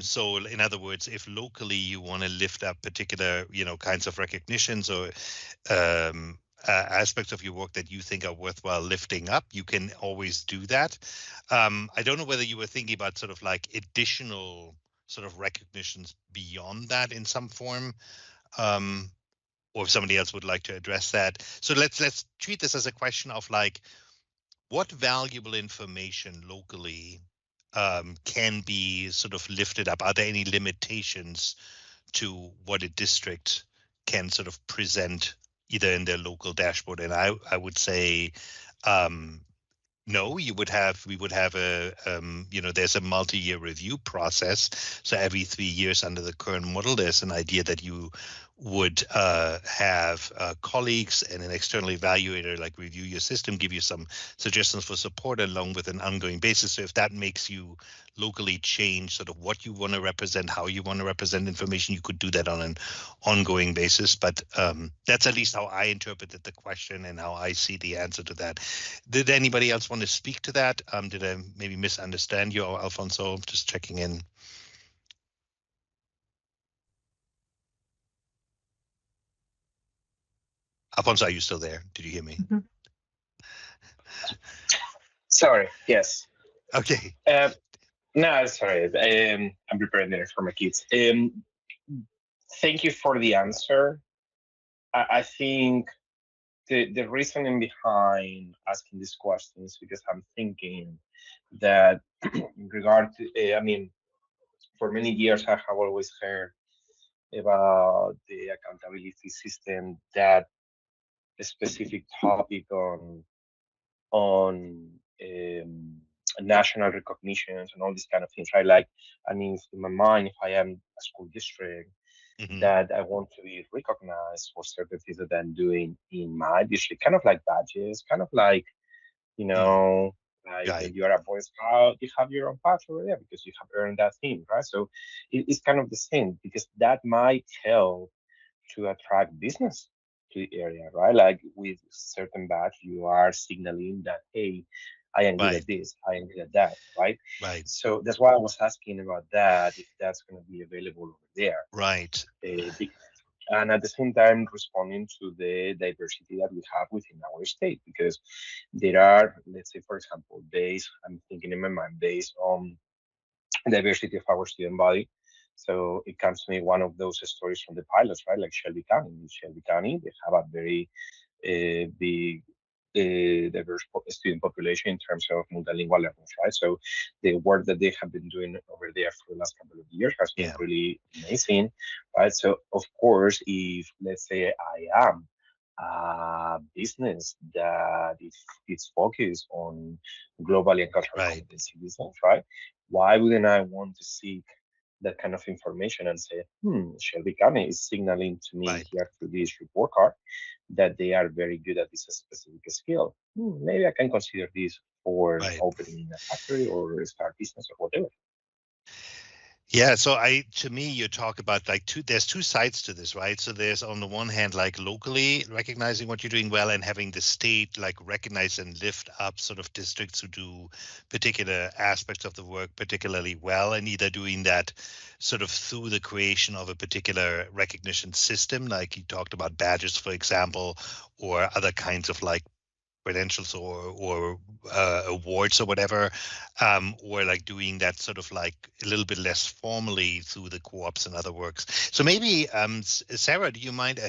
So in other words, if locally you want to lift up particular, kinds of recognitions or aspects of your work that you think are worthwhile lifting up, you can always do that. I don't know whether you were thinking about sort of like additional sort of recognitions beyond that in some form. Or if somebody else would like to address that. So let's treat this as a question of like, what valuable information locally can be sort of lifted up? Are there any limitations to what a district can sort of present either in their local dashboard? And I would say no, we would have a, there's a multi-year review process. So every 3 years under the current model, there's an idea that you would have colleagues and an external evaluator like review your system, give you some suggestions for support along with an ongoing basis. So if that makes you locally change sort of what you want to represent, how you want to represent information, you could do that on an ongoing basis. But that's at least how I interpreted the question and how I see the answer to that. Did anybody else want to speak to that? Did I maybe misunderstand you, Alfonso? Just checking in. Alfonso, are you still there? Did you hear me? Mm-hmm. Sorry, yes. Okay. No, sorry. I'm preparing dinner for my kids. Thank you for the answer. I think the reasoning behind asking this question is because I'm thinking that in regard to, for many years I have always heard about the accountability system, that specific topic on national recognitions and all these kind of things, right? Like, in my mind, if I am a school district, that I want to be recognized for certain things that I'm doing in my district, kind of like badges, kind of like, like when you are a Boy Scout, you have your own patch over there because you have earned that thing, right? So it's kind of the same, because that might help to attract business to the area, right? Like with certain badge, you are signaling that, hey, I am good at this, I am good at that, right? Right. So that's why I was asking about that, if that's going to be available over there. Right. And at the same time, responding to the diversity that we have within our state, because there are, let's say, for example, I'm thinking in my mind, based on diversity of our student body. So it comes to me one of those stories from the pilots, right? Like Shelby County. In Shelby County, they have a very big diverse student population in terms of multilingual learners, right? So the work that they have been doing over there for the last couple of years has been really amazing, right? So of course, if let's say I am a business that it's focused on globally and cultural competency business, right? Why wouldn't I want to seek that kind of information and say, Shelby County is signaling to me here through this report card that they are very good at this specific skill. Maybe I can consider this for opening a factory or start business or whatever. Yeah, so to me, you talk about like there's two sides to this, right? So there's on the one hand, like locally recognizing what you're doing well and having the state like recognize and lift up sort of districts who do particular aspects of the work particularly well, and either doing that sort of through the creation of a particular recognition system, like you talked about badges, for example, or other kinds of like credentials or awards or whatever, or like doing that sort of like a little bit less formally through the co-ops and other works. So maybe, Sarah, do you mind?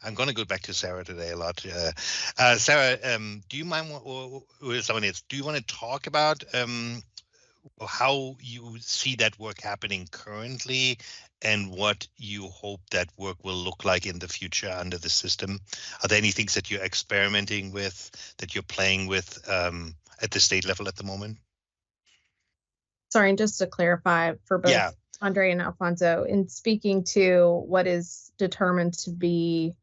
I'm going to go back to Sarah today a lot. Sarah, do you mind, or someone else, do you want to talk about how you see that work happening currently and what you hope that work will look like in the future under the system? Are there any things that you're experimenting with, that you're playing with at the state level at the moment? Sorry, and just to clarify for both Andre and Alfonso, in speaking to what is determined to be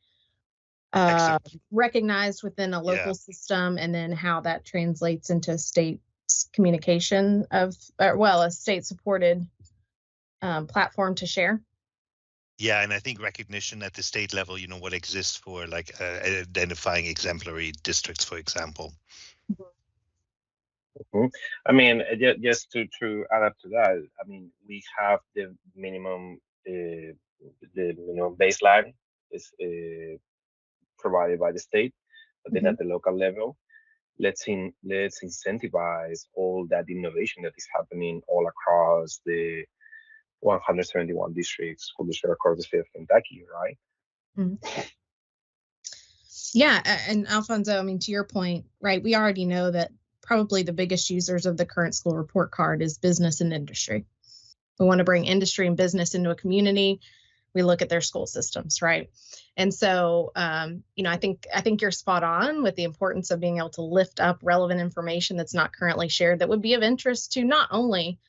recognized within a local system, and then how that translates into state communication of, a state-supported platform to share. Yeah, and I think recognition at the state level, what exists for like identifying exemplary districts, for example. I mean, just to add up to that, I mean, we have the minimum baseline is provided by the state, but then at the local level, let's incentivize all that innovation that is happening all across the 171 districts, school districts across the state of Kentucky, right? Yeah, and Alfonso, I mean, to your point, right, we already know that probably the biggest users of the current school report card is business and industry. We want to bring industry and business into a community. We look at their school systems, right? And so, I think you're spot on with the importance of being able to lift up relevant information that's not currently shared that would be of interest to not only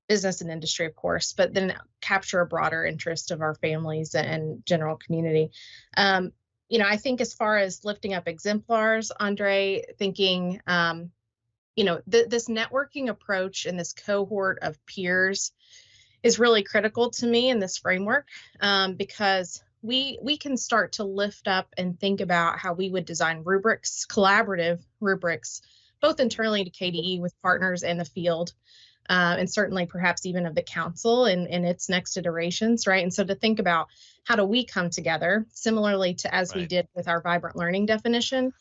business and industry, of course, but then capture a broader interest of our families and general community. I think as far as lifting up exemplars, Andre, thinking, this networking approach and this cohort of peers is really critical to me in this framework, because we can start to lift up and think about how we would design rubrics, collaborative rubrics, both internally to KDE with partners in the field, and certainly perhaps even of the council in its next iterations, right? And so to think about how do we come together, similarly to as we did with our vibrant learning definition,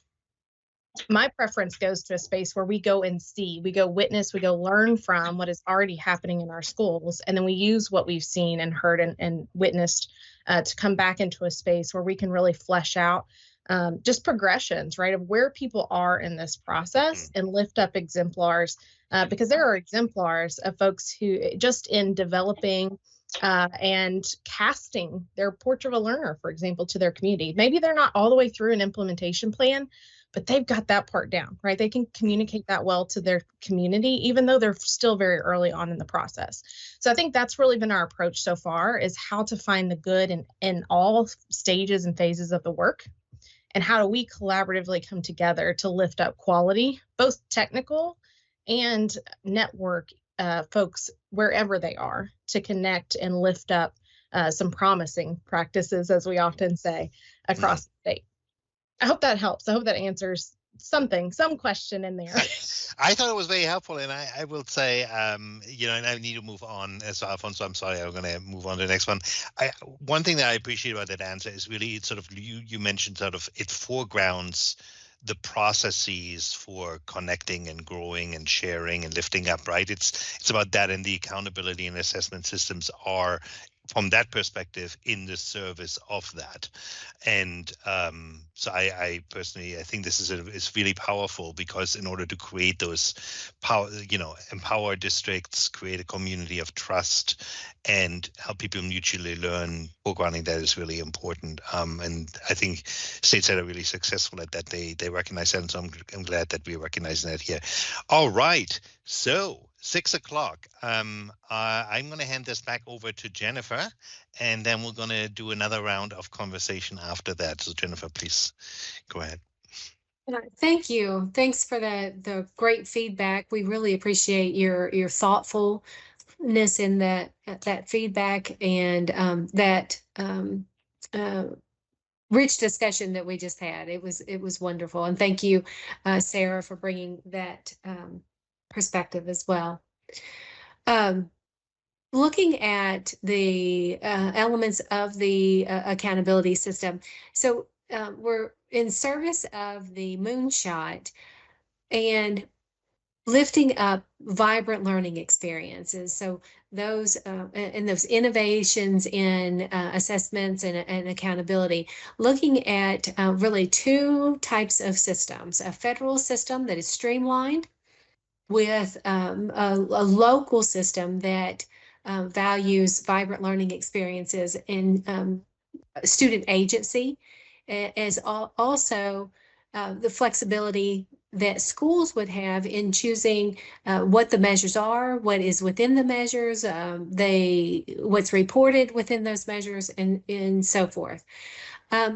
my preference goes to a space where we go and see, we go witness, we go learn from what is already happening in our schools, and then we use what we've seen and heard and witnessed to come back into a space where we can really flesh out just progressions, right, of where people are in this process and lift up exemplars, because there are exemplars of folks who just in developing and casting their portrait of a learner, for example, to their community. Maybe they're not all the way through an implementation plan, but they've got that part down, right? They can communicate that well to their community, even though they're still very early on in the process. So I think that's really been our approach so far, is how to find the good in all stages and phases of the work. And how do we collaboratively come together to lift up quality, both technical and network folks wherever they are, to connect and lift up some promising practices, as we often say, across the state. I hope that helps. I hope that answers some question in there. I thought it was very helpful, and I will say, and I need to move on. So Alfonso, I'm sorry, I'm going to move on to the next one. One thing that I appreciate about that answer is really sort of you mentioned sort of it foregrounds the processes for connecting and growing and sharing and lifting up, right? It's about that, and the accountability and assessment systems are, from that perspective, in the service of that. And so I personally, I think this is really powerful, because in order to create those empower districts, create a community of trust, and help people mutually learn, foregrounding that is really important. And I think states that are really successful at that, they recognize that, and so I'm glad that we're recognizing that here. All right, so 6 o'clock. I'm going to hand this back over to Jennifer, and then we're going to do another round of conversation after that. So Jennifer, please go ahead. Thank you. Thanks for the great feedback. We really appreciate your thoughtfulness in that feedback, and that rich discussion that we just had. It was wonderful, and thank you, Sarah, for bringing that perspective as well. Looking at the elements of the accountability system, so we're in service of the moonshot and lifting up vibrant learning experiences. So those and those innovations in assessments and accountability, looking at really two types of systems: a federal system that is streamlined, with a local system that values vibrant learning experiences in student agency, as also the flexibility that schools would have in choosing what the measures are, what is within the measures, what's reported within those measures, and so forth.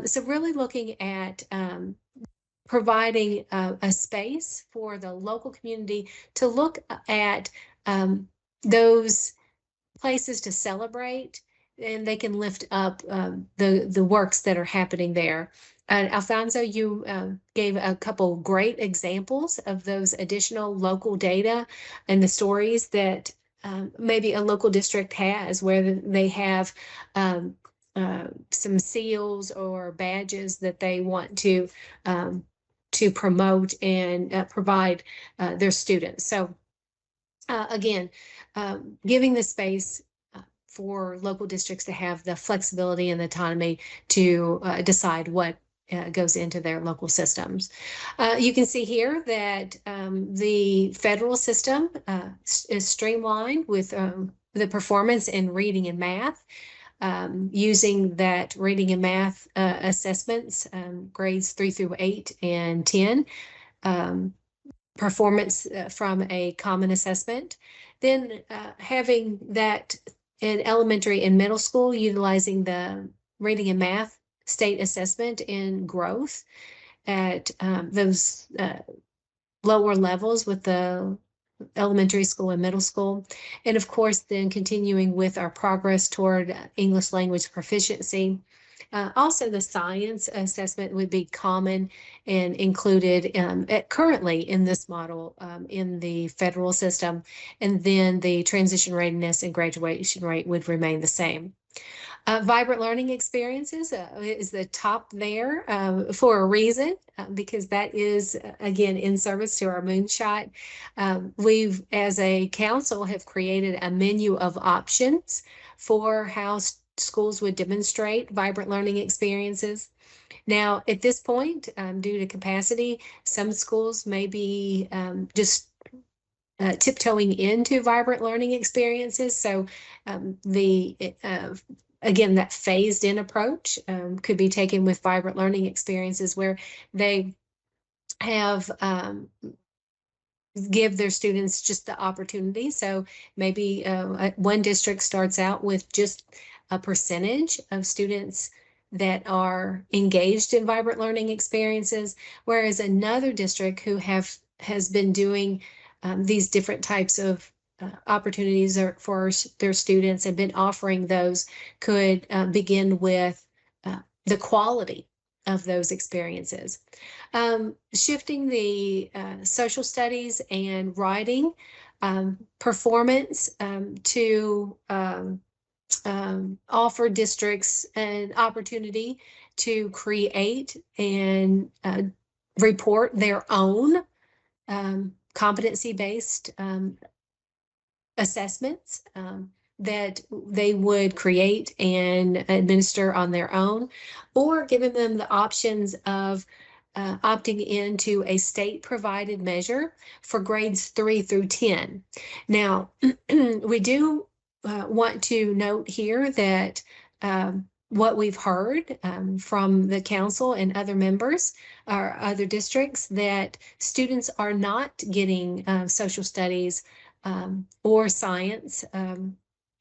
So really looking at providing a space for the local community to look at those places to celebrate, and they can lift up the works that are happening there. Alfonso, you gave a couple great examples of those additional local data and the stories that maybe a local district has, where they have some seals or badges that they want to promote and provide their students. So again, giving the space for local districts to have the flexibility and the autonomy to decide what goes into their local systems. You can see here that the federal system is streamlined with the performance in reading and math, using that reading and math assessments, grades 3 through 8 and 10, performance from a common assessment. Then having that in elementary and middle school, utilizing the reading and math state assessment in growth at those lower levels with the elementary school and middle school. And of course, then continuing with our progress toward English language proficiency. Also, the science assessment would be common and included currently in this model in the federal system. And then the transition readiness and graduation rate would remain the same. Vibrant learning experiences is the top there for a reason, because that is, again, in service to our moonshot. We've, as a council, have created a menu of options for how schools would demonstrate vibrant learning experiences. Now, at this point, due to capacity, some schools may be just tiptoeing into vibrant learning experiences. So again, that phased in approach could be taken with vibrant learning experiences where they have give their students just the opportunity. So maybe one district starts out with just a percentage of students that are engaged in vibrant learning experiences, whereas another district who has been doing these different types of opportunities for their students and been offering those could begin with the quality of those experiences. Shifting the social studies and writing performance to offer districts an opportunity to create and report their own competency-based assessments that they would create and administer on their own, or giving them the options of opting into a state-provided measure for grades 3 through 10. Now, we do want to note here that what we've heard from the council and other members or other districts, that students are not getting social studies or science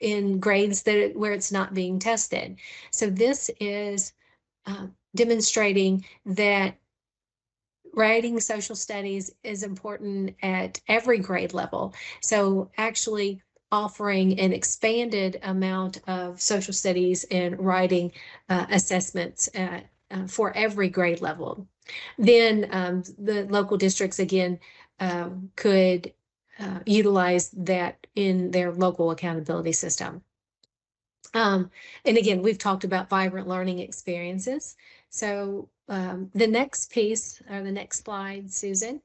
in grades where it's not being tested. So this is demonstrating that writing social studies is important at every grade level. So actually offering an expanded amount of social studies and writing assessments for every grade level. Then the local districts, again, could utilize that in their local accountability system. And again, we've talked about vibrant learning experiences. So the next piece, or the next slide, Susan,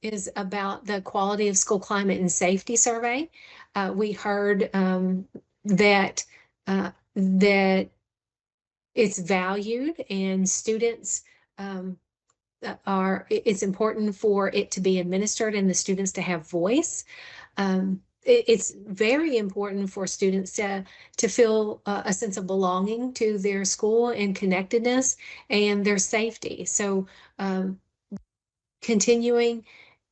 is about the quality of school climate and safety survey. We heard that it's valued, and students it's important for it to be administered and the students to have voice. It's very important for students to feel a sense of belonging to their school and connectedness and their safety. So continuing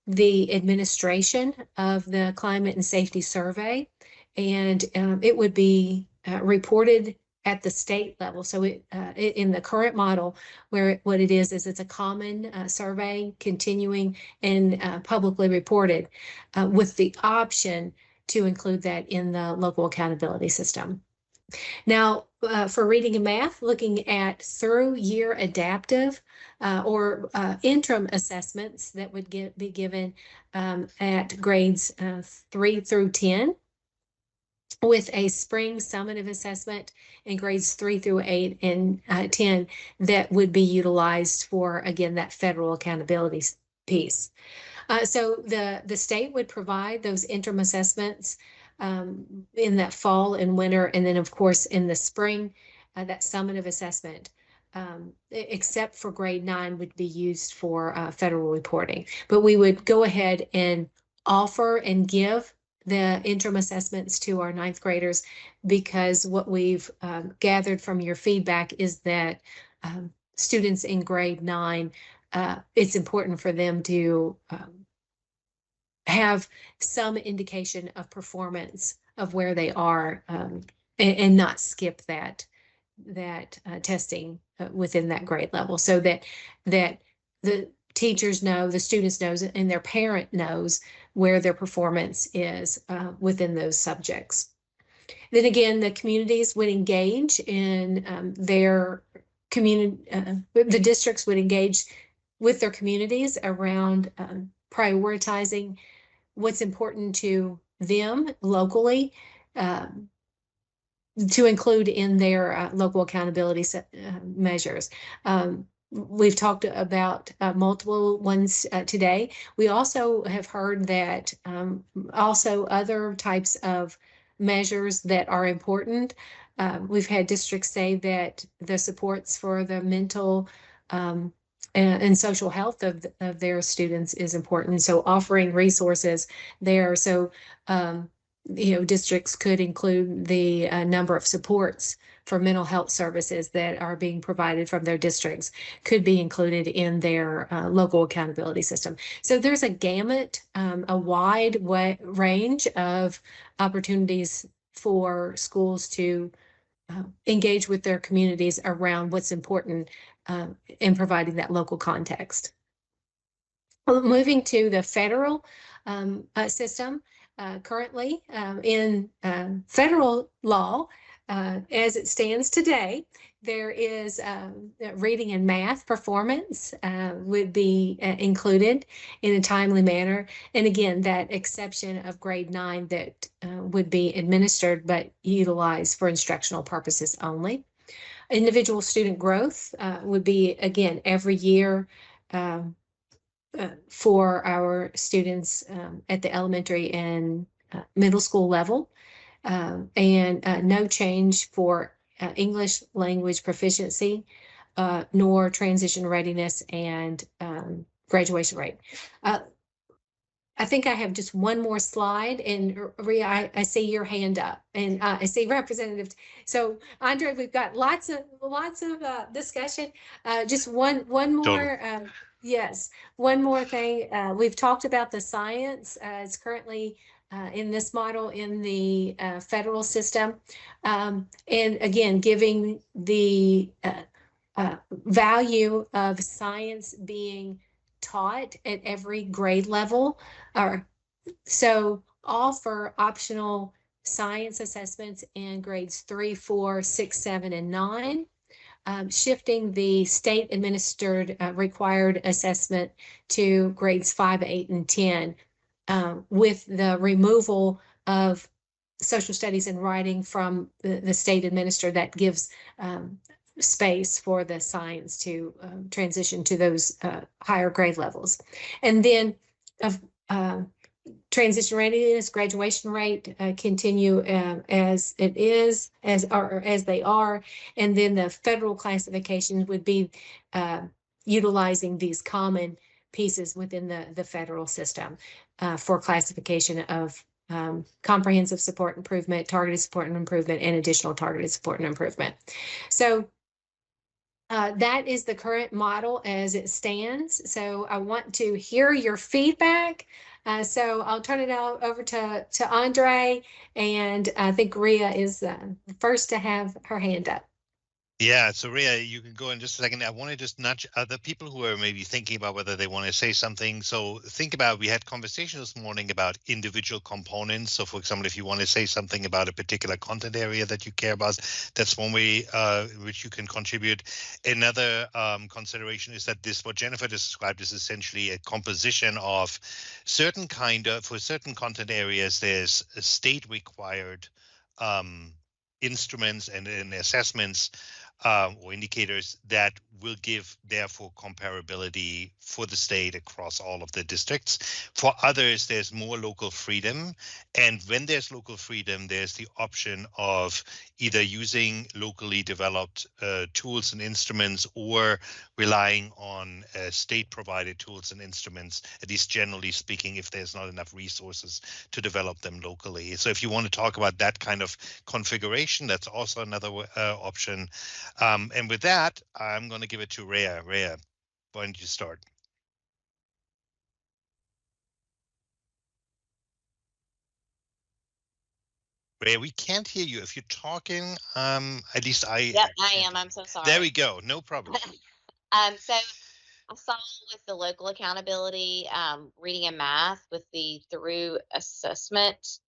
the administration of the climate and safety survey, and it would be reported at the state level. So in the current model, what it is it's a common survey, continuing and publicly reported, with the option to include that in the local accountability system. Now, for reading and math, looking at through year adaptive or interim assessments that would be given at grades 3 through 10, with a spring summative assessment in grades 3 through 8 and 10 that would be utilized for, again, that federal accountability piece. So the state would provide those interim assessments in that fall and winter, and then of course in the spring that summative assessment, except for grade 9, would be used for federal reporting. But we would go ahead and offer and give the interim assessments to our 9th graders, because what we've gathered from your feedback is that students in grade 9, it's important for them to have some indication of performance of where they are, and not skip that testing within that grade level, so that the teachers know, the students knows, and their parent knows where their performance is within those subjects. Then again, the communities would engage in their community, the districts would engage with their communities around prioritizing what's important to them locally, to include in their local accountability measures. We've talked about multiple ones today. We also have heard that also other types of measures that are important. We've had districts say that the supports for the mental and social health of their students is important. So offering resources there. So, districts could include the number of supports for mental health services that are being provided from their districts could be included in their local accountability system. So there's a gamut, a wide range of opportunities for schools to engage with their communities around what's important in providing that local context. Moving to the federal system, currently in federal law, as it stands today, there is reading and math performance would be included in a timely manner. And again, that exception of grade 9 that would be administered but utilized for instructional purposes only. Individual student growth would be, again, every year for our students at the elementary and middle school level, and no change for English language proficiency, nor transition readiness and graduation rate. I think I have just one more slide, and Rhea, I see your hand up, and I see Representative. So Andre, we've got lots of discussion. Just one more. Yes, one more thing. We've talked about the science. It's currently in this model in the federal system, and again, giving the value of science being taught at every grade level. So offer optional science assessments in grades 3, 4, 6, 7, and 9. Shifting the state administered required assessment to grades 5, 8, and 10, with the removal of social studies and writing from the state administered. That gives space for the science to transition to those higher grade levels. And then transition readiness, graduation rate continue as it is, as they are, and then the federal classification would be utilizing these common pieces within the federal system for classification of comprehensive support improvement, targeted support and improvement, and additional targeted support and improvement. So that is the current model as it stands. So I want to hear your feedback. So I'll turn it over to Andre, and I think Rhea is the first to have her hand up. Yeah, so Rhea, you can go in just a second. I want to just nudge other people who are maybe thinking about whether they want to say something. So think about, we had conversation this morning about individual components. So for example, if you want to say something about a particular content area that you care about, that's one way which you can contribute. Another consideration is that what Jennifer described is essentially a composition of certain for certain content areas, there's state required instruments and assessments or indicators that will give, therefore, comparability for the state across all of the districts. For others, there's more local freedom. And when there's local freedom, there's the option of either using locally developed tools and instruments or relying on state-provided tools and instruments, at least generally speaking, if there's not enough resources to develop them locally. So if you want to talk about that kind of configuration, that's also another option. And with that, I'm going to give it to Rhea. Rhea, why don't you start? Rhea, we can't hear you. If you're talking, at least I. Yep, I am. I'm so sorry. There we go. No problem. So I saw with the local accountability, reading and math with the through assessment.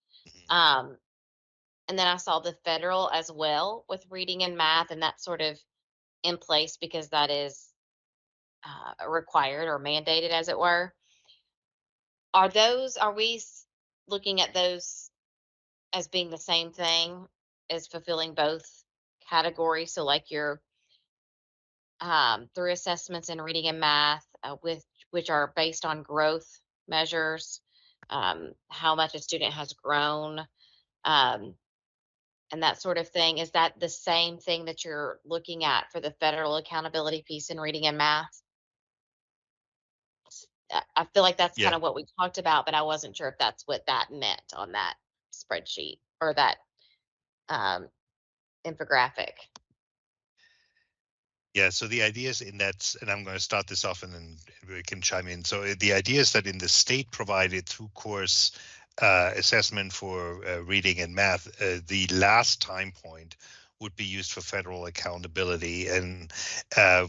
And then I saw the federal as well with reading and math, and that's sort of in place because that is required or mandated, as it were. Are we looking at those as being the same thing as fulfilling both categories? So like your through assessments in reading and math, which are based on growth measures, how much a student has grown, and that sort of thing. Is that the same thing that you're looking at for the federal accountability piece in reading and math? I feel like that's kind of what we talked about, but I wasn't sure if that's what that meant on that spreadsheet or that infographic. Yeah, so the idea is in that, and I'm going to start this off and then we can chime in. So the idea is that in the state provided through course assessment for reading and math, the last time point would be used for federal accountability, and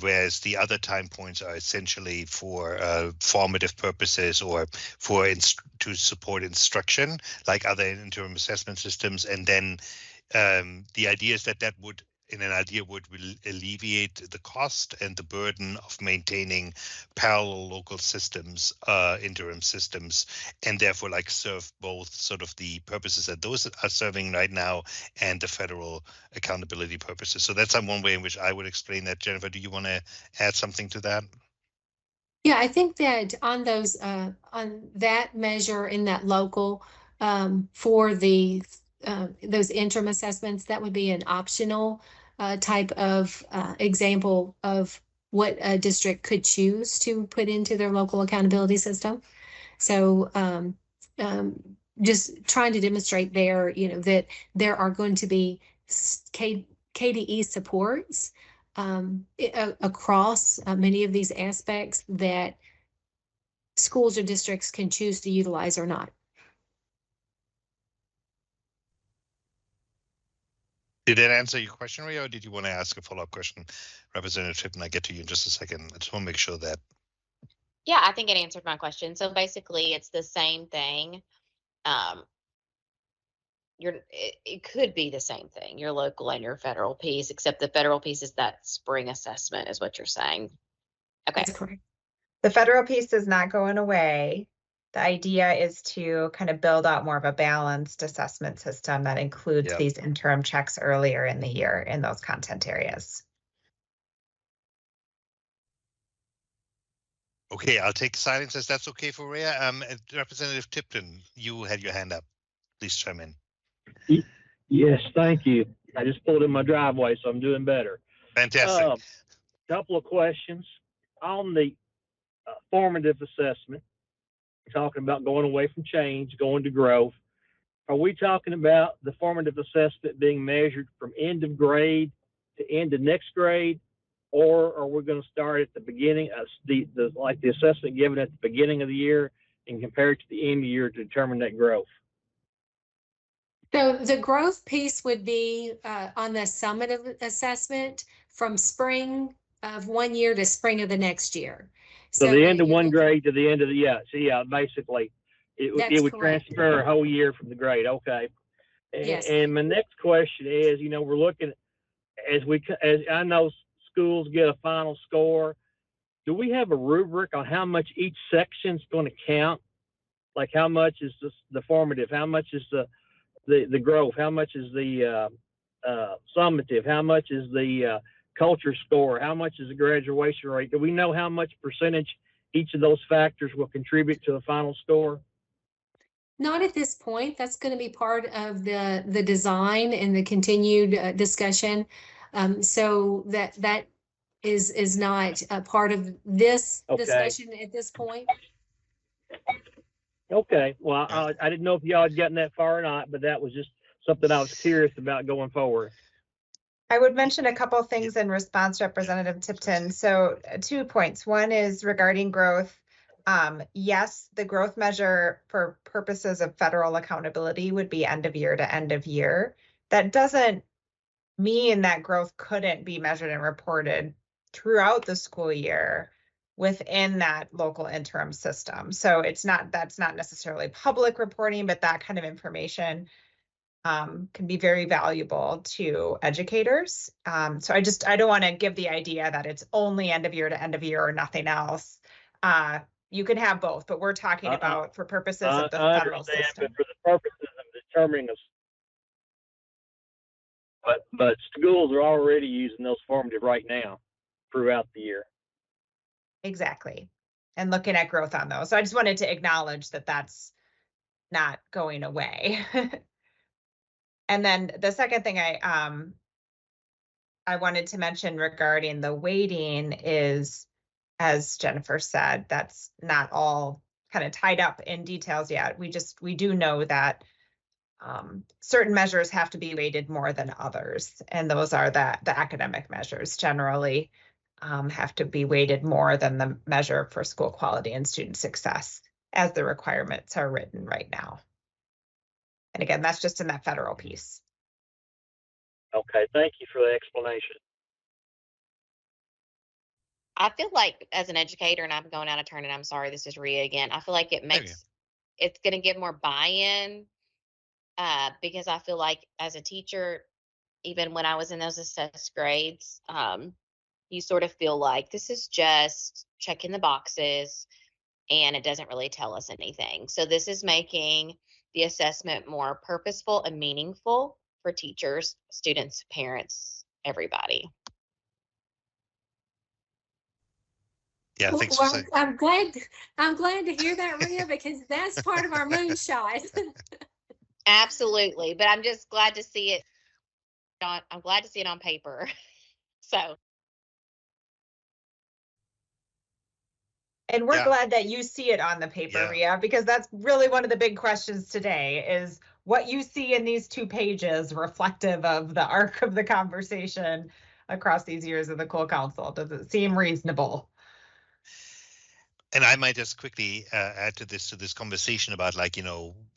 whereas the other time points are essentially for formative purposes or for to support instruction, like other interim assessment systems. And then the idea is that would, in an idea, would alleviate the cost and the burden of maintaining parallel local systems, interim systems, and therefore like serve both sort of the purposes that those are serving right now and the federal accountability purposes. So that's one way in which I would explain that. Jennifer, do you want to add something to that? Yeah, I think that on those on that measure in that local for the those interim assessments, that would be an optional type of example of what a district could choose to put into their local accountability system. So just trying to demonstrate there, that there are going to be KDE supports across many of these aspects that schools or districts can choose to utilize or not. Did that answer your question, Ria, or did you want to ask a follow-up question, Representative Tipton? I get to you in just a second. I just want to make sure that. Yeah, I think it answered my question. So basically, it's the same thing. It could be the same thing, your local and your federal piece, except the federal piece is that spring assessment, is what you're saying. Okay. That's correct. The federal piece is not going away. The idea is to kind of build out more of a balanced assessment system that includes these interim checks earlier in the year in those content areas. Okay, I'll take silence as that's okay for Rhea. Representative Tipton, you had your hand up. Please chime in. Yes, thank you. I just pulled in my driveway, so I'm doing better. Fantastic. Couple of questions on the formative assessment. We're talking about going away from change, going to growth. Are we talking about the formative assessment being measured from end of grade to end of next grade, or are we going to start at the beginning of the assessment given at the beginning of the year and compare it to the end of the year to determine that growth? So the growth piece would be on the summative assessment from spring of one year to spring of the next year. So the end of one grade to the end of the, basically it would transfer a whole year from the grade. Okay. Yes. And my next question is, we're looking as I know schools get a final score. Do we have a rubric on how much each section's going to count? Like how much is the formative? How much is the growth? How much is the summative? How much is the culture score? How much is the graduation rate? Do we know how much percentage each of those factors will contribute to the final score? Not at this point. That's going to be part of the design and the continued discussion. So that is not a part of this discussion at this point. Okay. Well, I didn't know if y'all had gotten that far or not, but that was just something I was curious about going forward. I would mention a couple of things in response to Representative Tipton. So 2 points. One is regarding growth. Yes, the growth measure for purposes of federal accountability would be end of year to end of year. That doesn't mean that growth couldn't be measured and reported throughout the school year within that local interim system. So that's not necessarily public reporting, but that kind of information can be very valuable to educators. So I don't want to give the idea that it's only end of year to end of year or nothing else. You can have both, but we're talking about for purposes of the federal system. But for the purposes of determining but schools are already using those formative right now throughout the year. Exactly. And looking at growth on those. So I just wanted to acknowledge that that's not going away. And then the second thing I wanted to mention regarding the weighting is, as Jennifer said, that's not all kind of tied up in details yet. We do know that certain measures have to be weighted more than others, and those are the academic measures generally have to be weighted more than the measure for school quality and student success as the requirements are written right now. And again, that's just in that federal piece. Okay, thank you for the explanation. I feel like as an educator, and I'm going out of turn, and I'm sorry, this is Rhea again. I feel like it's going to give more buy-in because I feel like as a teacher, even when I was in those assessed grades, you sort of feel like this is just checking the boxes and it doesn't really tell us anything. So this is making the assessment more purposeful and meaningful for teachers, students, parents, everybody. Yeah, thanks. Well, I'm glad to hear that, Rhea, because that's part of our moonshot. Absolutely, but I'm just glad to see it. I'm glad to see it on paper. So. And we're glad that you see it on the paper, Rhea, because that's really one of the big questions today is what you see in these 2 pages reflective of the arc of the conversation across these years of the KUWL Council. Does it seem reasonable? And I might just quickly add to this conversation about, like,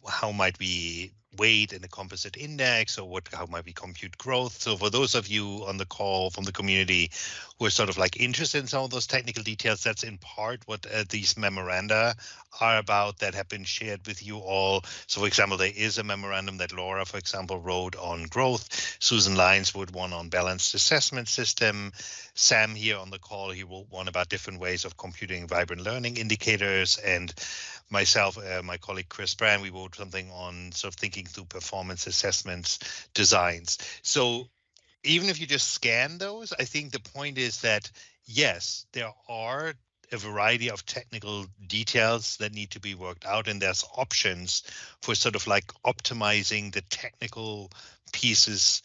how might we weight in a composite index, or how might we compute growth. So for those of you on the call from the community who are sort of like interested in some of those technical details, that's in part what these memoranda are about that have been shared with you all. So for example, there is a memorandum that Laura, for example, wrote on growth. Susan Lyons wrote one on balanced assessment system. Sam here on the call, he wrote one about different ways of computing vibrant learning indicators. And myself, my colleague Chris Brand, we wrote something on sort of thinking through performance assessments designs. So even if you just scan those, I think the point is that, yes, there are a variety of technical details that need to be worked out, and there's options for sort of like optimizing the technical pieces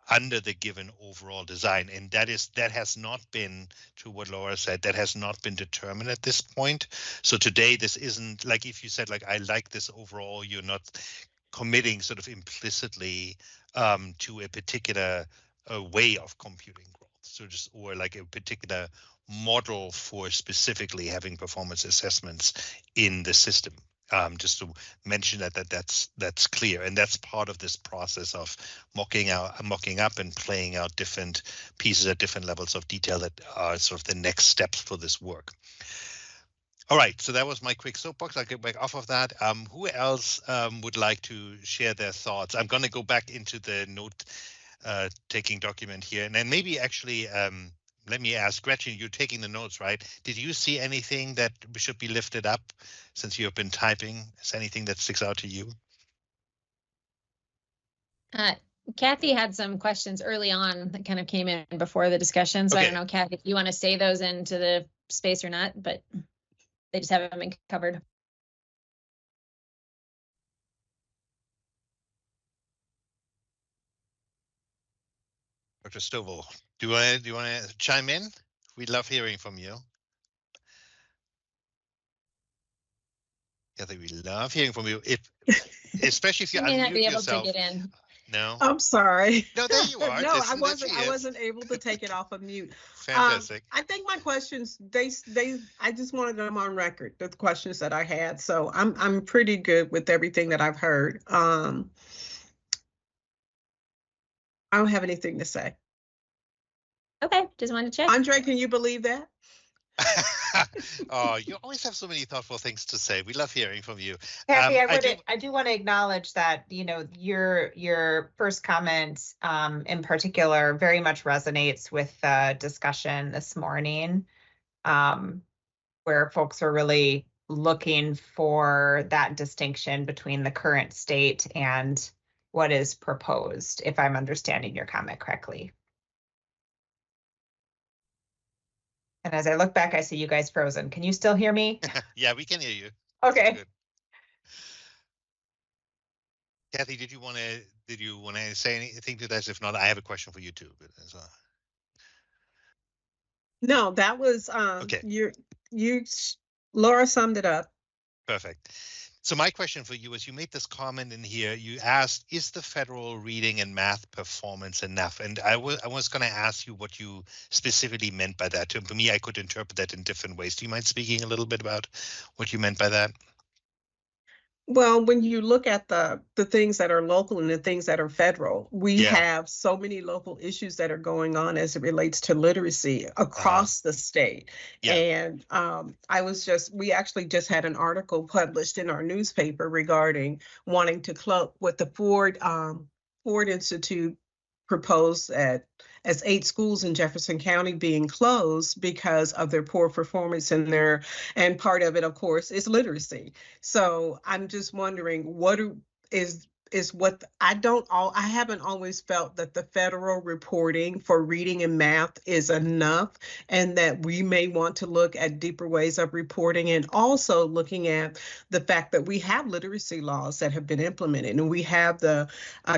under the given overall design. And that has not been, to what Laura said, that has not been determined at this point. So today, this isn't like, if you said like, I like this overall, you're not committing sort of implicitly to a particular way of computing growth. So or like a particular model for specifically having performance assessments in the system. Just to mention that's clear, and that's part of this process of mocking up and playing out different pieces at different levels of detail that are sort of the next steps for this work. All right, so that was my quick soapbox. I'll get back off of that. Who else would like to share their thoughts? I'm going to go back into the note-taking document here, and then maybe actually let me ask Gretchen, you're taking the notes, right? Did you see anything that should be lifted up since you have been typing? Is anything that sticks out to you? Kathy had some questions early on that kind of came in before the discussion. So I don't know, Kathy, if you want to say those into the space or not, but they just haven't been covered. Dr. Stovall, do you want to chime in? We'd love hearing from you. Kathy, we love hearing from you. Especially if you may not be able yourself. to get in. No. I'm sorry. No, there you are. No, Listen, I wasn't able to take it off of mute. Fantastic. I think my questions, I just wanted them on record, the questions that I had. So I'm pretty good with everything that I've heard. I don't have anything to say. Okay, just wanted to check. Andre, can you believe that? Oh, you always have so many thoughtful things to say. We love hearing from you. Kathy, I do want to acknowledge that, you know, your first comment in particular very much resonates with the discussion this morning, where folks are really looking for that distinction between the current state and what is proposed, if I'm understanding your comment correctly. And as I look back, I see you guys frozen. Can you still hear me? Yeah, we can hear you. Okay. Kathy, did you want to say anything to this? If not, I have a question for you too. But No, that was okay. Laura summed it up. Perfect. So my question for you is, you made this comment in here. You asked, is the federal reading and math performance enough? And I was going to ask you what you specifically meant by that. For me, I could interpret that in different ways. Do you mind speaking a little bit about what you meant by that? Well, when you look at the things that are local and the things that are federal, we have so many local issues that are going on as it relates to literacy across the state. And we actually just had an article published in our newspaper regarding wanting to close what the Ford Institute proposed as 8 schools in Jefferson County being closed because of their poor performance and part of it, of course, is literacy. So I'm just wondering I haven't always felt that the federal reporting for reading and math is enough, and that we may want to look at deeper ways of reporting, and also looking at the fact that we have literacy laws that have been implemented, and we have the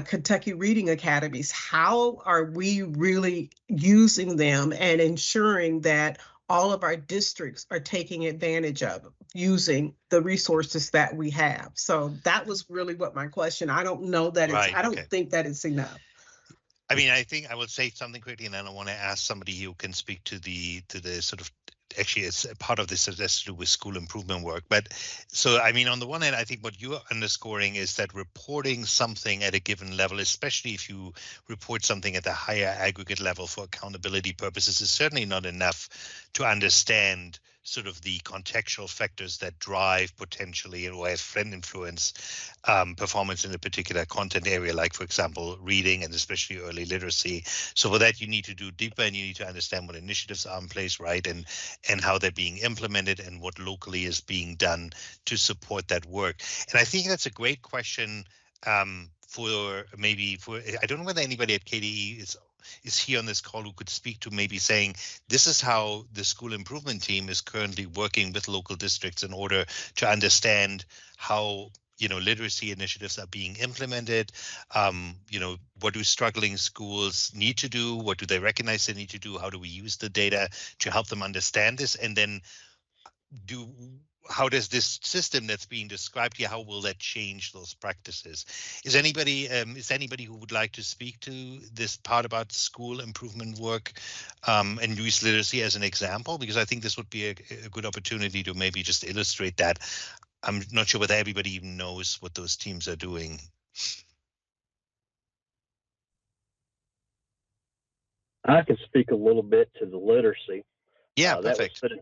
Kentucky Reading Academies. How are we really using them and ensuring that all of our districts are taking advantage of using the resources that we have? So that was really what my question. I don't know that I don't think that it's enough. I mean, I think I will say something quickly, and then I want to ask somebody who can speak to the sort of, actually it's a part of this that has to do with school improvement work. But so, I mean, on the one hand, I think what you're underscoring is that reporting something at a given level, especially if you report something at a higher aggregate level for accountability purposes, is certainly not enough to understand sort of the contextual factors that drive potentially or have influence performance in a particular content area, like, for example, reading and especially early literacy. So for that, you need to do deeper, and you need to understand what initiatives are in place, right, and how they're being implemented and what locally is being done to support that work. And I think that's a great question I don't know whether anybody at KDE is here on this call who could speak to maybe saying, this is how the school improvement team is currently working with local districts in order to understand how, you know, literacy initiatives are being implemented. You know, what do struggling schools need to do? What do they recognize they need to do? How do we use the data to help them understand this? And then how does this system that's being described here, how will that change those practices? Is anybody who would like to speak to this part about school improvement work and use literacy as an example? Because I think this would be a good opportunity to maybe just illustrate that. I'm not sure whether everybody even knows what those teams are doing. I can speak a little bit to the literacy. Yeah, perfect. That was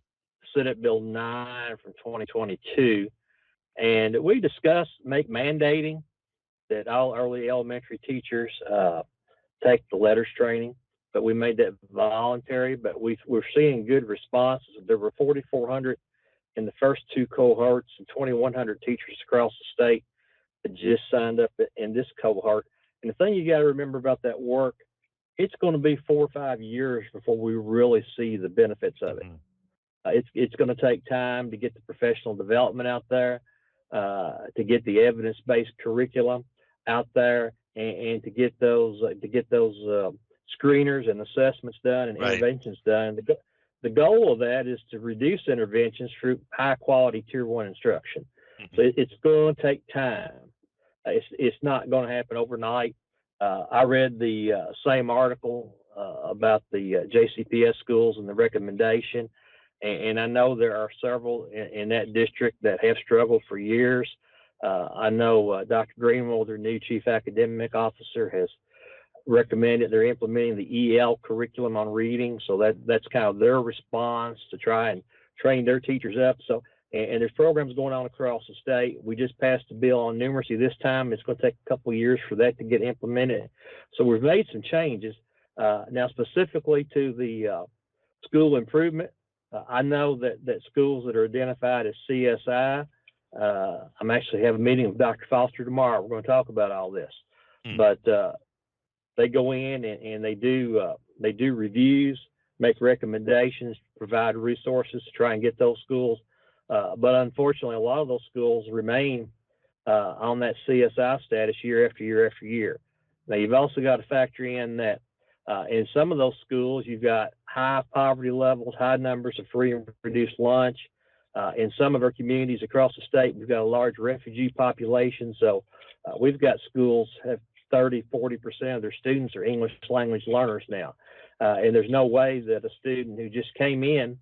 Senate Bill 9 from 2022. And we discussed mandating that all early elementary teachers take the letters training, but we made that voluntary. But we're seeing good responses. There were 4,400 in the first 2 cohorts and 2,100 teachers across the state that just signed up in this cohort. And the thing you got to remember about that work, it's going to be 4 or 5 years before we really see the benefits of it. It's going to take time to get the professional development out there, to get the evidence-based curriculum out there, and to get those screeners and assessments done and interventions done. The goal of that is to reduce interventions through high-quality Tier 1 instruction. So it's going to take time. It's not going to happen overnight. I read the same article about the JCPS schools and the recommendation, and I know there are several in that district that have struggled for years. I know Dr. Greenwald, their new chief academic officer, has recommended they're implementing the EL curriculum on reading. So that's kind of their response to try and train their teachers up. So, and there's programs going on across the state. We just passed a bill on numeracy this time. It's going to take a couple of years for that to get implemented. So we've made some changes. Now, specifically to the school improvement, I know that schools that are identified as CSI, I'm actually having a meeting with Dr. Foster tomorrow. We're going to talk about all this. But they go in and they do reviews, make recommendations, provide resources to try and get those schools. But unfortunately, a lot of those schools remain on that CSI status year after year after year. Now, you've also got to factor in that in some of those schools, you've got high poverty levels, high numbers of free and reduced lunch. In some of our communities across the state, we've got a large refugee population. So we've got schools have 30, 40% of their students are English language learners now. And there's no way that a student who just came in,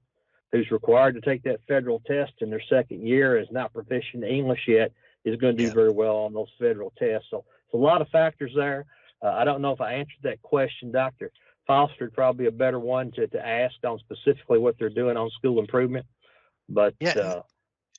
who's required to take that federal test in their second year, is not proficient in English yet, is going to do very well on those federal tests. So it's a lot of factors there. I don't know if I answered that question. Dr. Foster would probably be a better one to ask on specifically what they're doing on school improvement. But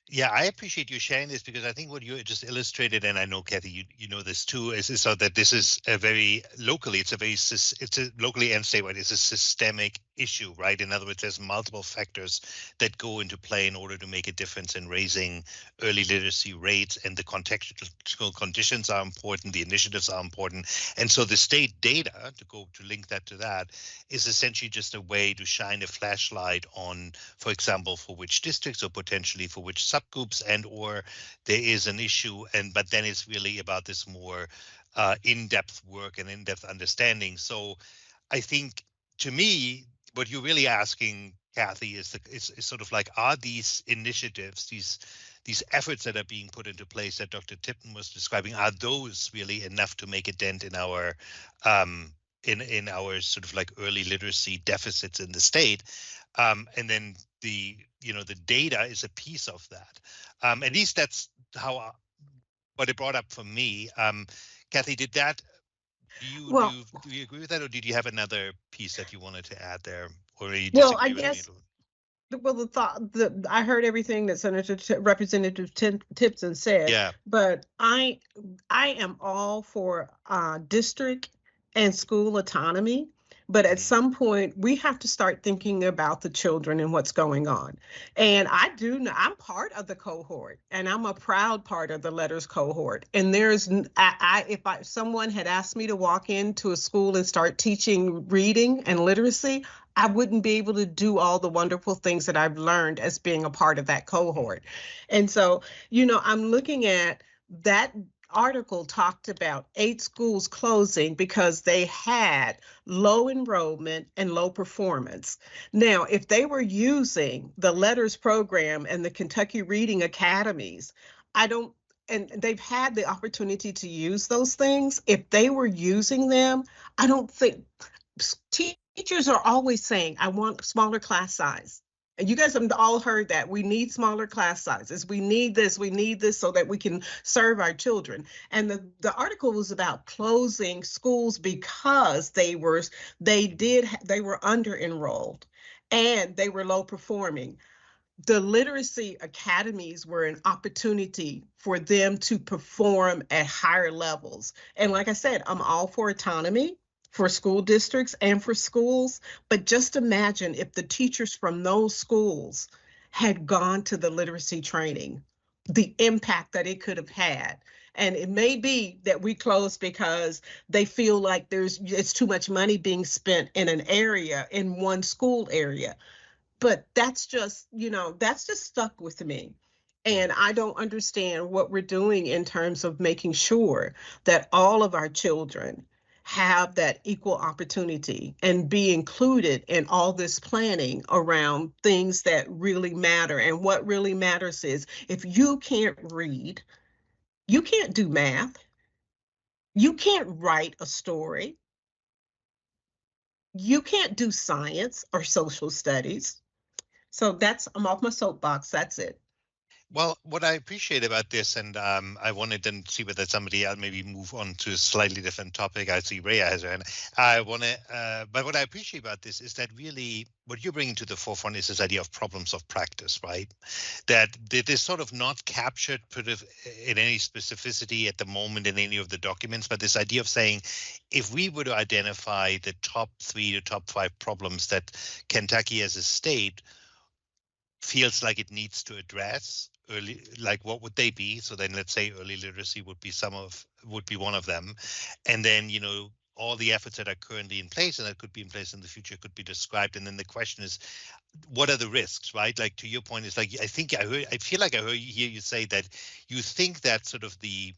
yeah, I appreciate you sharing this, because I think what you just illustrated, and I know, Kathy, you know this too, is so that this is a very locally, it's a locally and statewide, it's a systemic issue, right? In other words, there's multiple factors that go into play in order to make a difference in raising early literacy rates, and the contextual conditions are important, the initiatives are important. And so the state data, to link that to that, is essentially just a way to shine a flashlight on, for example, for which districts or potentially for which subgroups, and or there is an issue, but then it's really about this more in-depth work and in-depth understanding. So I think, to me, what you're really asking, Kathy, is sort of like, are these initiatives, these efforts that are being put into place that Dr. Tipton was describing, are those really enough to make a dent in our in our sort of like early literacy deficits in the state? And then the data is a piece of that. At least that's how what it brought up for me. Kathy, do you agree with that, or did you have another piece that you wanted to add there, or you disagree I with guess, me? well, I heard everything that Representative Tipton said. Yeah. But I am all for district and school autonomy. But at some point, we have to start thinking about the children and what's going on. And I'm part of the cohort, and I'm a proud part of the letters cohort. And if someone had asked me to walk into a school and start teaching reading and literacy, I wouldn't be able to do all the wonderful things that I've learned as being a part of that cohort. And so, I'm looking at that article talked about 8 schools closing because they had low enrollment and low performance. Now, if they were using the letters program and the Kentucky Reading Academies, and they've had the opportunity to use those things. If they were using them, I don't think teachers are always saying, I want smaller class size. And you guys have all heard that. We need smaller class sizes. We need this so that we can serve our children. And the article was about closing schools because they were under enrolled and they were low performing. The literacy academies were an opportunity for them to perform at higher levels. And like I said, I'm all for autonomy for school districts and for schools. But just imagine if the teachers from those schools had gone to the literacy training, the impact that it could have had. And it may be that we close because they feel like it's too much money being spent in an area, in one school area. But that's just, that's just stuck with me. And I don't understand what we're doing in terms of making sure that all of our children have that equal opportunity and be included in all this planning around things that really matter. And what really matters is, if you can't read, you can't do math, you can't write a story, you can't do science or social studies. So I'm off my soapbox. That's it. Well, what I appreciate about this, and I wanted to see whether somebody else maybe move on to a slightly different topic. I see Rhea has her hand. But what I appreciate about this is that really what you're bringing to the forefront is this idea of problems of practice, right? That is sort of not captured in any specificity at the moment in any of the documents, but this idea of saying, if we were to identify the top 3 to top 5 problems that Kentucky as a state feels like it needs to address early, like what would they be? So then let's say early literacy would be one of them. And then, all the efforts that are currently in place and that could be in place in the future could be described. And then the question is, what are the risks, right? Like, to your point, it's like, I feel like I hear you say that you think that sort of the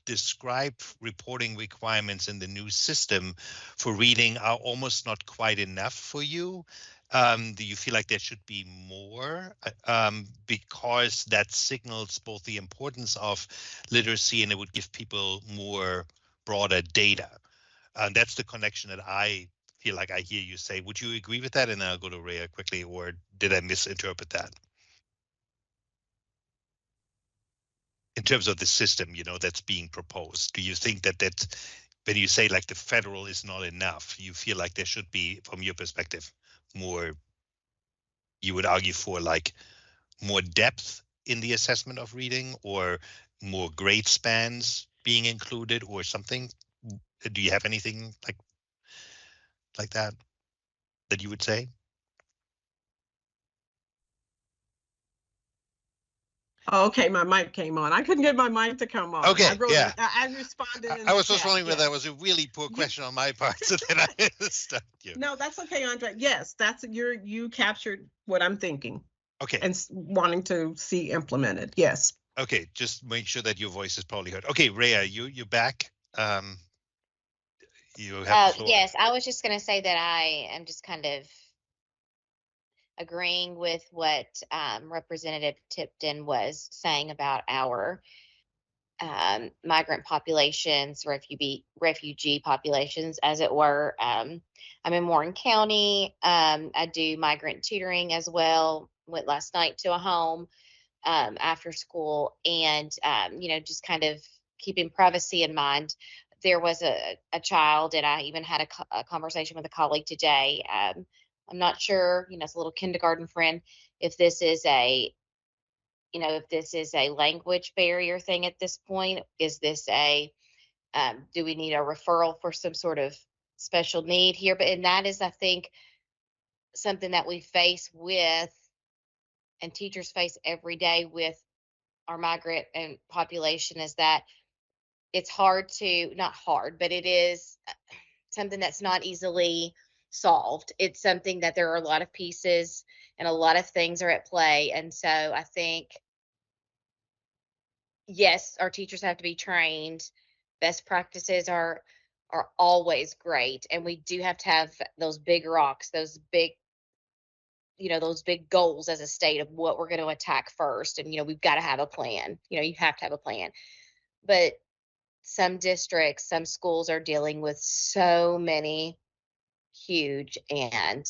described reporting requirements in the new system for reading are almost not quite enough for you. Do you feel like there should be more, because that signals both the importance of literacy and it would give people more broader data? That's the connection that I feel like I hear you say. Would you agree with that? And then I'll go to Rhea quickly, or did I misinterpret that? In terms of the system, that's being proposed, do you think that when you say like the federal is not enough, you feel like there should be, from your perspective, more, you would argue for like more depth in the assessment of reading, or more grade spans being included, or something? Do you have anything like that you would say? Oh, okay, my mic came on. I couldn't get my mic to come on. Okay, yeah. I responded. I was just wondering whether that was a really poor question on my part, so then I stopped you. No, that's okay, Andre. Yes, you captured what I'm thinking. Okay. And wanting to see implemented. Yes. Okay, just make sure that your voice is probably heard. Okay, Rhea, you're back. You have the floor. Yes, I was just going to say that I am just kind of agreeing with what Representative Tipton was saying about our migrant populations, refugee populations, as it were. I'm in Warren County. I do migrant tutoring as well. Went last night to a home after school, and just kind of keeping privacy in mind. There was a child, and I even had a conversation with a colleague today. I'm not sure, it's a little kindergarten friend, if this is a language barrier thing at this point. Is this do we need a referral for some sort of special need here? And that is, I think, something that we face with, and teachers face every day with our migrant and population, is that it's not hard, but it is something that's not easily solved. It's something that there are a lot of pieces and a lot of things are at play. And so I think, yes, our teachers have to be trained. Best practices are always great. And we do have to have those big rocks, those big goals as a state of what we're going to attack first. And, we've got to have a plan. You have to have a plan. But some districts, some schools are dealing with so many huge and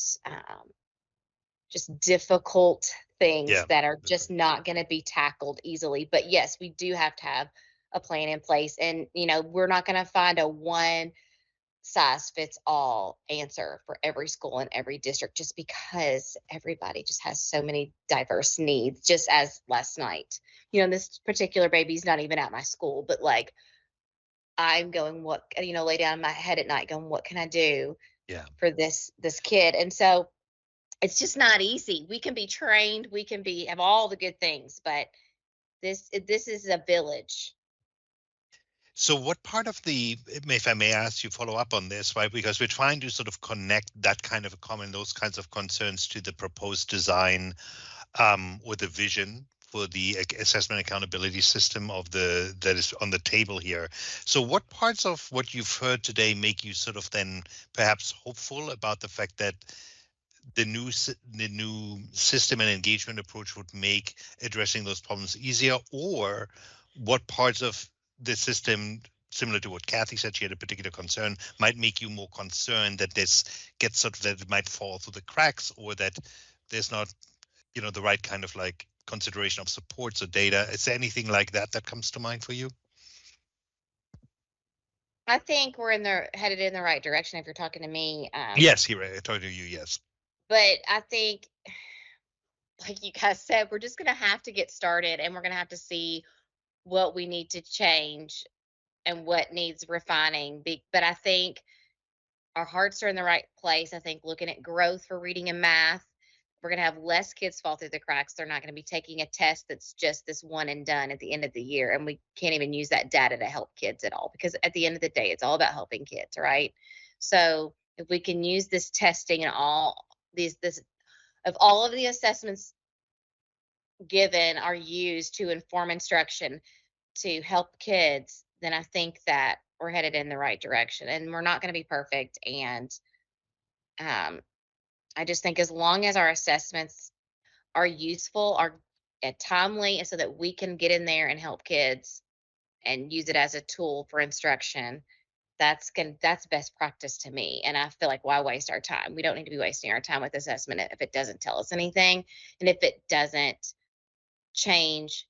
just difficult things that are just not going to be tackled easily. But yes, we do have to have a plan in place. And, we're not going to find a one size fits all answer for every school in every district, just because everybody just has so many diverse needs. Just as last night, this particular baby's not even at my school, but like, I'm going, lay down in my head at night going, what can I do for this kid? And so it's just not easy. We can be trained, we can have all the good things, but this is a village. So what part of if I may ask you follow up on this, right? Because we're trying to sort of connect that kind of those kinds of concerns to the proposed design or the vision for the assessment accountability system that is on the table here. So what parts of what you've heard today make you sort of then perhaps hopeful about the fact that the new system and engagement approach would make addressing those problems easier, or what parts of the system, similar to what Kathy said, she had a particular concern, might make you more concerned that this gets that it might fall through the cracks, or that there's not, the right kind of like consideration of supports or data. Is there anything like that comes to mind for you? I think we're headed in the right direction if you're talking to me. Yes, I told you, yes. But I think, like you guys said, we're just going to have to get started, and we're going to have to see what we need to change and what needs refining. But I think our hearts are in the right place. I think looking at growth for reading and math, we're going to have less kids fall through the cracks. They're not going to be taking a test that's just this one and done at the end of the year. And we can't even use that data to help kids at all, because at the end of the day, it's all about helping kids, right? So if we can use this testing and all all of the assessments given are used to inform instruction to help kids, then I think that we're headed in the right direction. And we're not going to be perfect. And I just think as long as our assessments are useful, are timely, so that we can get in there and help kids and use it as a tool for instruction, that's best practice to me. And I feel like, why waste our time? We don't need to be wasting our time with assessment if it doesn't tell us anything, and if it doesn't change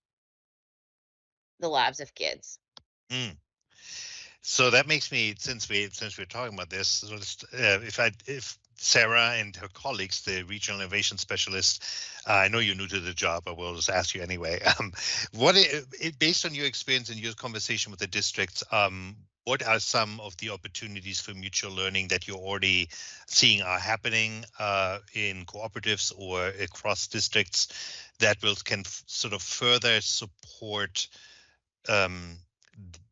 the lives of kids. So that makes me, since we're talking about this, if Sarah and her colleagues, the regional innovation specialists, I know you're new to the job, but we'll just ask you anyway. Based on your experience and your conversation with the districts, what are some of the opportunities for mutual learning that you're already seeing are happening in cooperatives or across districts that can sort of further support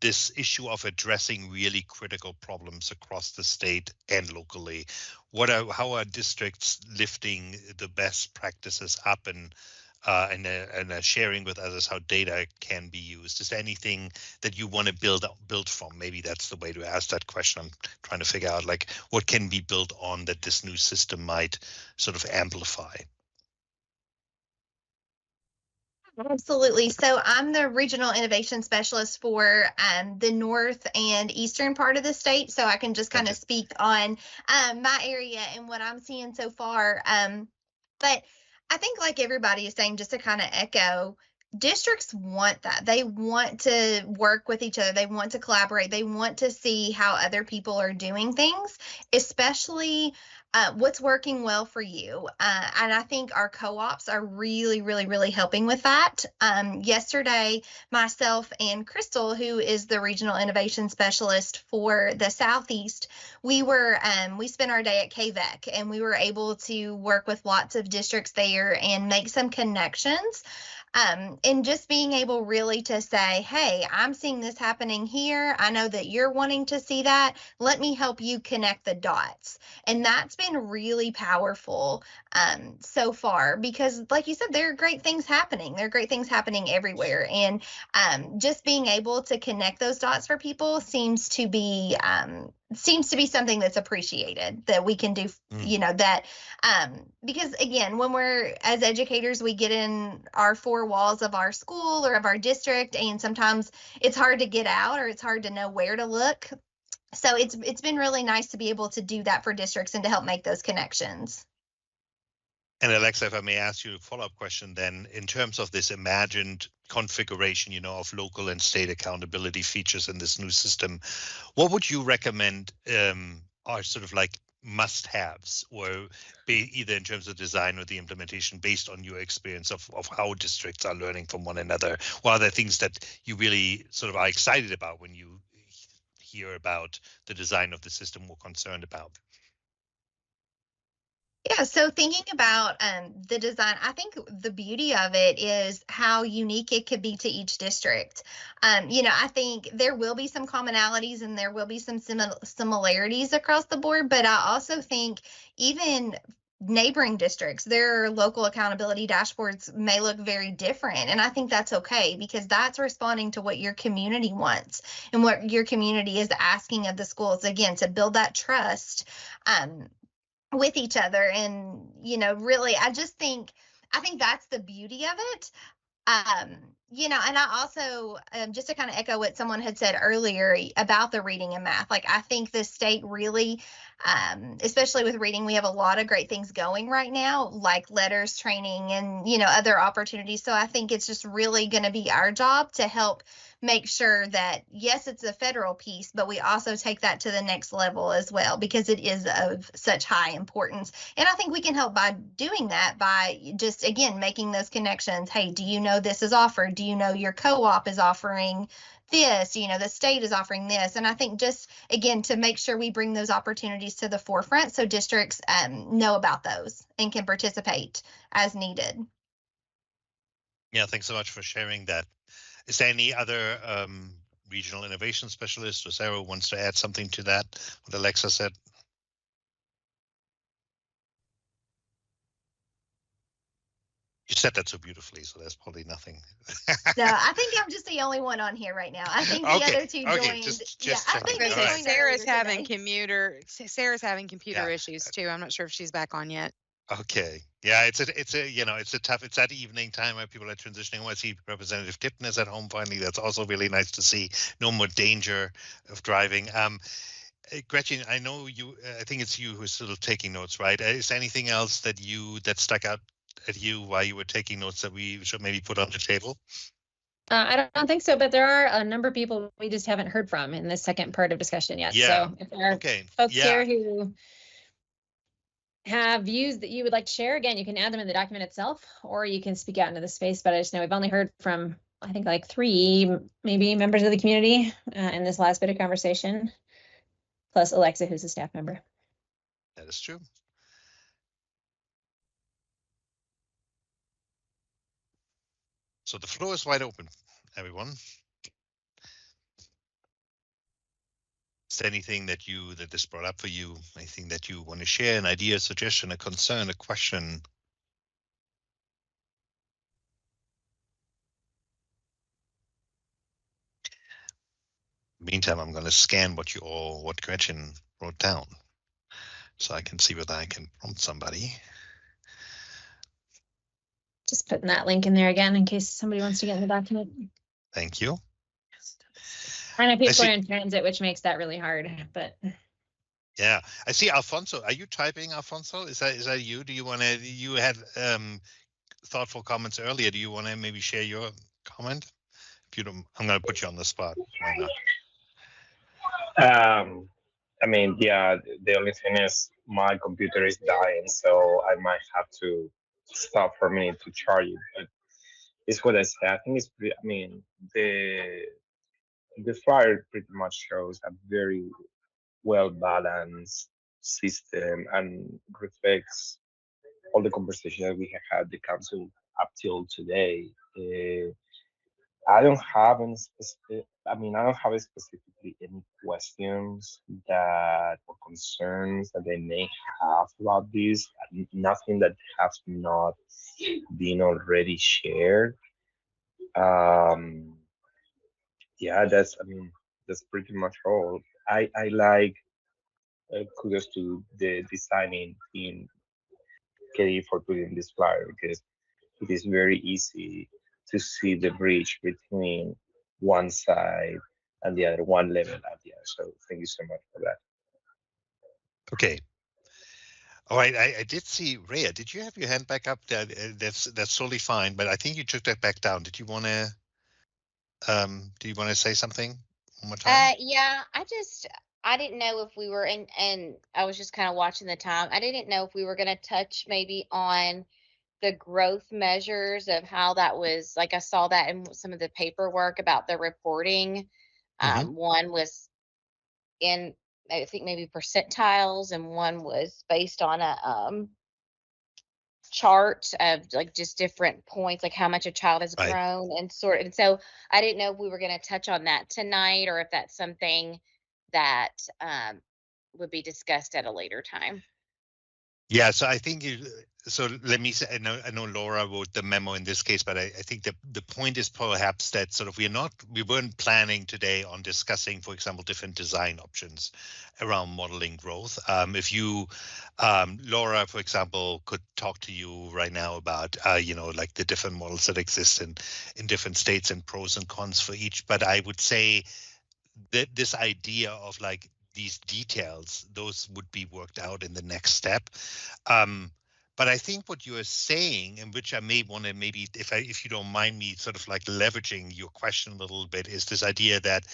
this issue of addressing really critical problems across the state and locally? How are districts lifting the best practices up and sharing with others how data can be used? Is there anything that you want to build from? Maybe that's the way to ask that question. I'm trying to figure out like what can be built on that this new system might sort of amplify. Absolutely. So I'm the regional innovation specialist for the north and eastern part of the state. So I can just kind of speak on my area and what I'm seeing so far. But I think, like everybody is saying, just to kind of echo, districts want that. They want to work with each other. They want to collaborate. They want to see how other people are doing things, especially what's working well for you. And I think our co-ops are really, really, really helping with that. Yesterday, myself and Crystal, who is the regional innovation specialist for the Southeast, we spent our day at KUWL, and we were able to work with lots of districts there and make some connections. And just being able really to say, hey, I'm seeing this happening here. I know that you're wanting to see that. Let me help you connect the dots. And that's been really powerful so far, because like you said, there are great things happening. There are great things happening everywhere. And just being able to connect those dots for people seems to be something that's appreciated, that we can do, that because again, when we're as educators, we get in our four walls of our school or of our district, and sometimes it's hard to get out, or it's hard to know where to look. So it's been really nice to be able to do that for districts and to help make those connections. And Alexa, if I may ask you a follow-up question, then in terms of this imagined configuration, of local and state accountability features in this new system, what would you recommend are sort of like must-haves, or be either in terms of design or the implementation based on your experience of how districts are learning from one another? What are the things that you really sort of are excited about when you hear about the design of the system, or concerned about? Yeah, Yeah, so thinking about the design, I think the beauty of it is how unique it could be to each district. I think there will be some commonalities and there will be some similarities across the board, but I also think even neighboring districts, their local accountability dashboards may look very different. And I think that's okay because that's responding to what your community wants and what your community is asking of the schools, again, to build that trust. With each other. And, really, I think that's the beauty of it. And I also, just to kind of echo what someone had said earlier about the reading and math, like I think the state really, especially with reading, we have a lot of great things going right now, like letters training and, other opportunities. So I think it's just really going to be our job to help make sure that, yes, it's a federal piece, but we also take that to the next level as well, because it is of such high importance. And I think we can help by doing that, by just, again, making those connections. Hey, do you know this is offered? Do you know your co-op is offering this? The state is offering this. And I think just, again, to make sure we bring those opportunities to the forefront so districts know about those and can participate as needed. Yeah, thanks so much for sharing that. Is there any other regional innovation specialist or Sarah wants to add something to that, what Alexa said? You said that so beautifully, so there's probably nothing. No, I think I'm just the only one on here right now. I think the other two joined. Just I think checking. they All joined right. Sarah's having computer Yeah. issues too. I'm not sure if she's back on yet. Okay. Yeah, it's that evening time where people are transitioning. I see Representative Tipton is at home finally. That's also really nice to see. No more danger of driving. Gretchen, I know you. I think it's you who's still taking notes, right? Is there anything else that stuck out at you while you were taking notes that we should maybe put on the table? I don't think so, but there are a number of people we just haven't heard from in this second part of discussion yet. Yeah. So if there are folks here who have views that you would like to share, again, you can add them in the document itself, or you can speak out into the space. But I just know we've only heard from, I think, like 3 maybe members of the community in this last bit of conversation, plus Alexa, who's a staff member. That is true. So the floor is wide open, everyone. Is there anything that this brought up for you? Anything that you want to share? An idea, a suggestion, a concern, a question? Meantime, I'm going to scan what Gretchen wrote down, so I can see whether I can prompt somebody. Just putting that link in there again in case somebody wants to get in the document. Thank you. I know people are in transit, which makes that really hard, but. Yeah, I see Alfonso. Are you typing, Alfonso? Is that you? Do you want to? You had thoughtful comments earlier. Do you want to maybe share your comment? If you don't, I'm going to put you on the spot. Why not? Yeah, the only thing is my computer is dying, so I might have to stop for a minute to charge it. But it's what I said. I think it's pretty, the flyer pretty much shows a very well balanced system and reflects all the conversation that we have had the council up till today. I don't have any specific. I don't have specifically any questions or concerns that they may have about this. Nothing that has not been already shared. Yeah, that's pretty much all. I like kudos to the designing team, Katie, for putting this flyer because it is very easy to see the bridge between one side and the other, one level and the other. So thank you so much for that. Okay. All right. I did see Rhea. Did you have your hand back up? That's totally fine. But I think you took that back down. Did you want to? Do you want to say something one more time? Yeah, I didn't know if we were and I was just kind of watching the time. I didn't know if we were going to touch maybe on the growth measures of how that was, like I saw that in some of the paperwork about the reporting. One was in, I think maybe percentiles, and one was based on chart of like just different points, like how much a child has Right. grown and so I didn't know if we were going to touch on that tonight or if that's something that would be discussed at a later time. Yeah, so I think so let me say, I know Laura wrote the memo in this case, but I think the point is perhaps that sort of we weren't planning today on discussing, for example, different design options around modeling growth. If you, Laura, for example, could talk to you right now about, like the different models that exist in different states and pros and cons for each. But I would say that this idea of like these details, those would be worked out in the next step. But I think what you are saying, and which I may want to maybe, if you don't mind me sort of like leveraging your question a little bit, is this idea that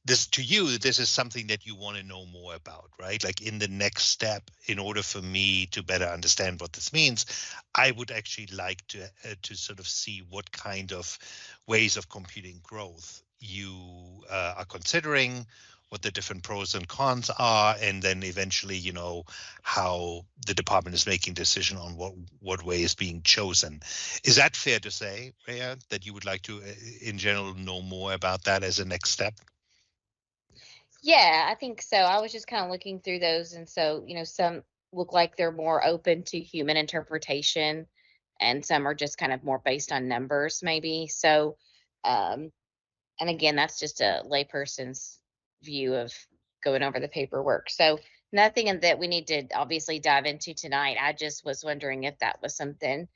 this is something that you want to know more about, right? Like in the next step, in order for me to better understand what this means, I would actually like to sort of see what kind of ways of computing growth you are considering, what the different pros and cons are, and then eventually, how the department is making decision on what way is being chosen. Is that fair to say, Rhea, that you would like to, in general, know more about that as a next step? Yeah, I think so. I was just kind of looking through those, and so some look like they're more open to human interpretation, and some are just kind of more based on numbers, maybe. So, and again, that's just a layperson's view of going over the paperwork. So nothing that we need to obviously dive into tonight. I just was wondering if that was something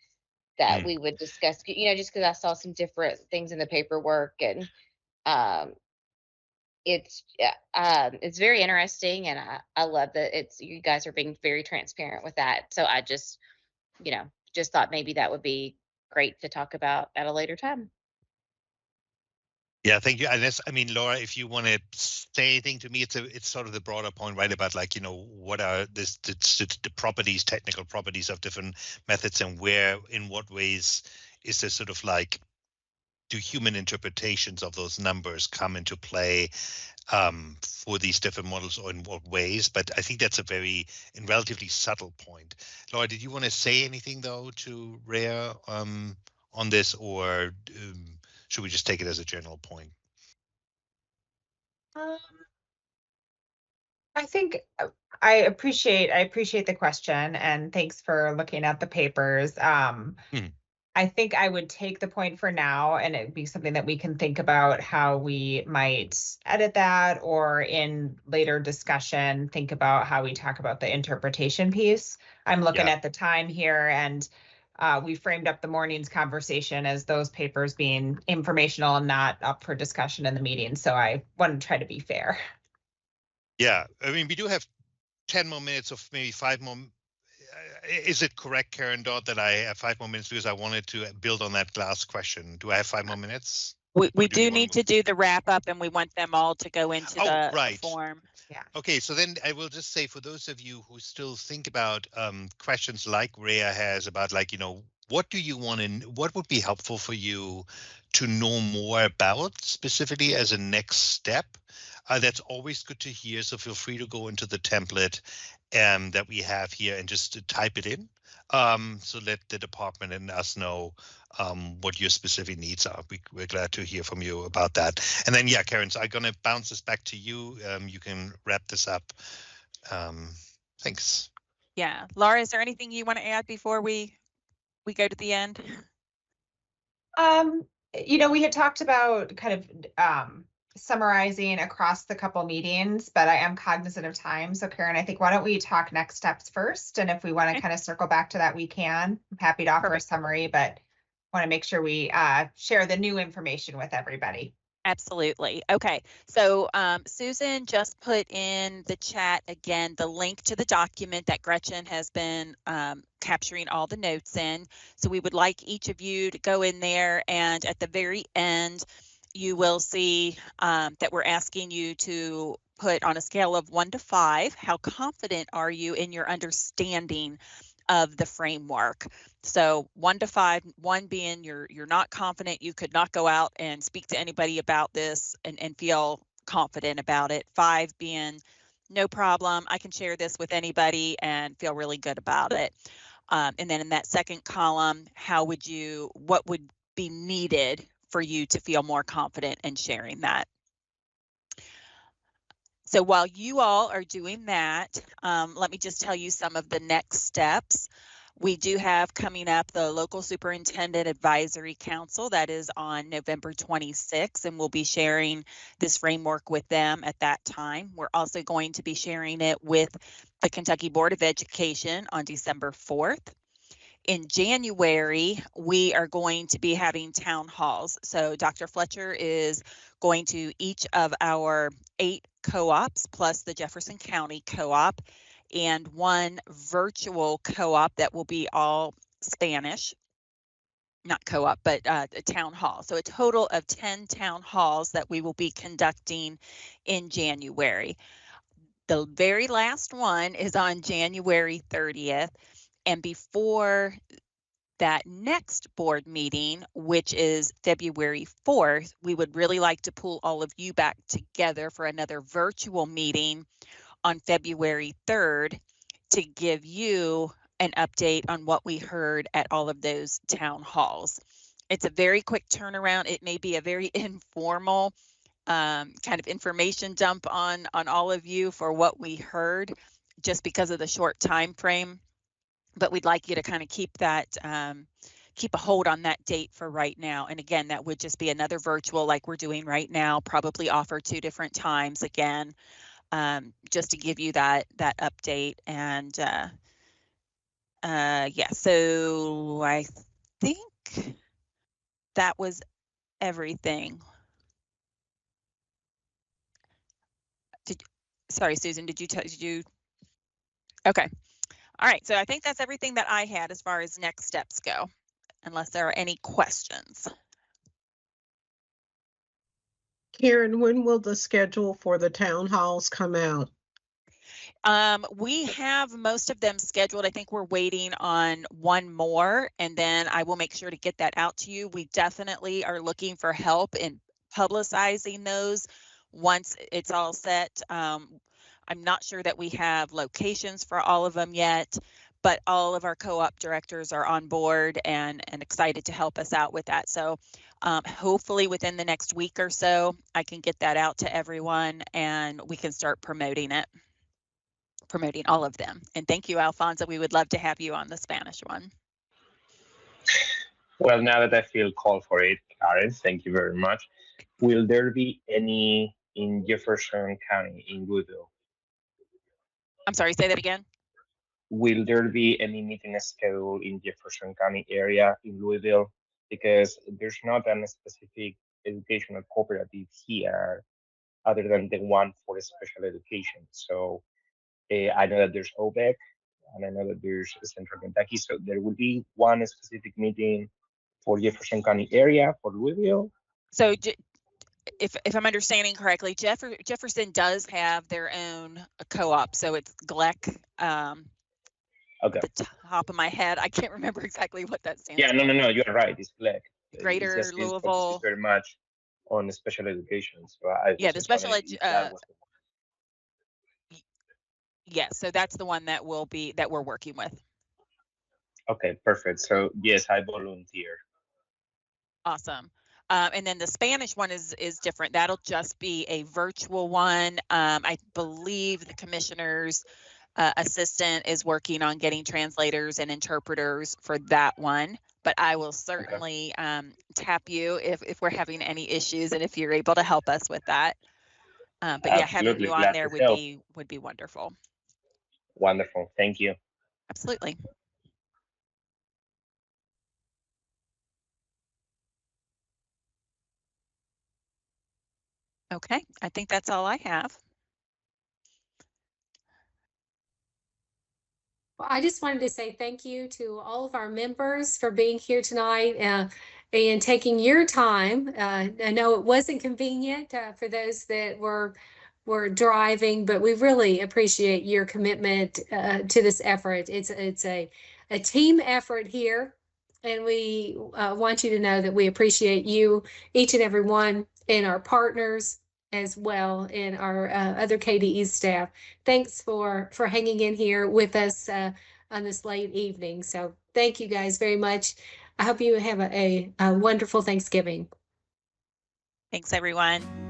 that we would discuss, just because I saw some different things in the paperwork, and um, it's very interesting, and I love that you guys are being very transparent with that. So I just just thought maybe that would be great to talk about at a later time. Yeah, thank you. Unless, I mean, Laura, if you want to say anything to me, it's sort of the broader point, right? About like, what are the properties, technical properties of different methods, and in what ways is there sort of like, do human interpretations of those numbers come into play for these different models, or in what ways? But I think that's a and relatively subtle point. Laura, did you want to say anything though to Rhea on this, or should we just take it as a general point? I think I appreciate the question, and thanks for looking at the papers. I think I would take the point for now, and it'd be something that we can think about how we might edit that, or in later discussion, think about how we talk about the interpretation piece. I'm looking at the time here, and we framed up the morning's conversation as those papers being informational and not up for discussion in the meeting. So I want to try to be fair. Yeah, I mean, we do have 10 more minutes, of maybe 5 more. Is it correct, Karen Dodd, that I have 5 more minutes because I wanted to build on that last question? Do I have 5 more minutes? We do need to do the wrap up, and we want them all to go into the form. Yeah. Okay, so then I will just say, for those of you who still think about questions like Rhea has about, like, what do you want, and what would be helpful for you to know more about specifically as a next step? That's always good to hear. So feel free to go into the template that we have here and just type it in. So let the department and us know what your specific needs are. We're glad to hear from you about that. And then, yeah, Karen, so I'm going to bounce this back to you. You can wrap this up. Thanks. Yeah. Laura, is there anything you want to add before we go to the end? We had talked about kind of summarizing across the couple meetings, but I am cognizant of time. So Karen, I think, why don't we talk next steps first? And if we want to kind of circle back to that, we can. I'm happy to offer a summary, but want to make sure we share the new information with everybody. Absolutely. Okay. So Susan just put in the chat again the link to the document that Gretchen has been capturing all the notes in. So we would like each of you to go in there, and at the very end, you will see that we're asking you to put on a scale of 1 to 5, how confident are you in your understanding of the framework? So 1 to 5, 1 being you're not confident, you could not go out and speak to anybody about this and feel confident about it. 5 being no problem, I can share this with anybody and feel really good about it. And then in that second column, what would be needed for you to feel more confident in sharing that? So while you all are doing that, let me just tell you some of the next steps. We do have coming up the Local Superintendent Advisory Council that is on November 26th, and we'll be sharing this framework with them at that time. We're also going to be sharing it with the Kentucky Board of Education on December 4th. In January, we are going to be having town halls. So Dr. Fletcher is going to each of our 8 co-ops plus the Jefferson County co-op and one virtual co-op that will be all Spanish, not co-op, but a town hall. So a total of 10 town halls that we will be conducting in January. The very last one is on January 30th. And before that next board meeting, which is February 4th, we would really like to pull all of you back together for another virtual meeting on February 3rd to give you an update on what we heard at all of those town halls. It's a very quick turnaround. It may be a very informal kind of information dump on all of you for what we heard, just because of the short time frame. But we'd like you to kind of keep that, keep a hold on that date for right now. And again, that would just be another virtual like we're doing right now, probably offer 2 different times again, just to give you that update. And yeah, so I think that was everything. Sorry, Susan, did you? Okay. All right, so I think that's everything that I had as far as next steps go, unless there are any questions. Karen, when will the schedule for the town halls come out? We have most of them scheduled. I think we're waiting on one more, and then I will make sure to get that out to you. We definitely are looking for help in publicizing those once it's all set. I'm not sure that we have locations for all of them yet, but all of our co-op directors are on board and excited to help us out with that. So hopefully within the next week or so, I can get that out to everyone and we can start promoting all of them. And thank you, Alfonso. We would love to have you on the Spanish one. Well, now that I feel called for it, Karen, thank you very much. Will there be any in Jefferson County in Louisville? I'm sorry, say that again. Will there be any meeting scheduled in Jefferson County area in Louisville? Because there's not a specific educational cooperative here other than the one for special education. So I know that there's OBEC and I know that there's Central Kentucky. So there will be one specific meeting for Jefferson County area for Louisville. So if I'm understanding correctly, Jefferson does have their own co-op. So it's GLEC. Okay. At the top of my head, I can't remember exactly what that stands for. No, you're right. It's GLEC. Greater it's Louisville. Very much on special education. So yeah, the special yes, so that's the one that we're working with. Okay, perfect. So yes, I volunteer. Awesome. And then the Spanish one is different. That'll just be a virtual one. I believe the commissioner's assistant is working on getting translators and interpreters for that one. But I will certainly tap you if we're having any issues and if you're able to help us with that. But yeah, having you on there would be wonderful. Wonderful. Thank you. Absolutely. Okay, I think that's all I have. Well, I just wanted to say thank you to all of our members for being here tonight and taking your time. I know it wasn't convenient for those that were driving, but we really appreciate your commitment to this effort. It's a team effort here, and we want you to know that we appreciate you, each and every one, and our partners as well, and our other KDE staff. Thanks for hanging in here with us on this late evening. So thank you guys very much. I hope you have a wonderful Thanksgiving. Thanks, everyone.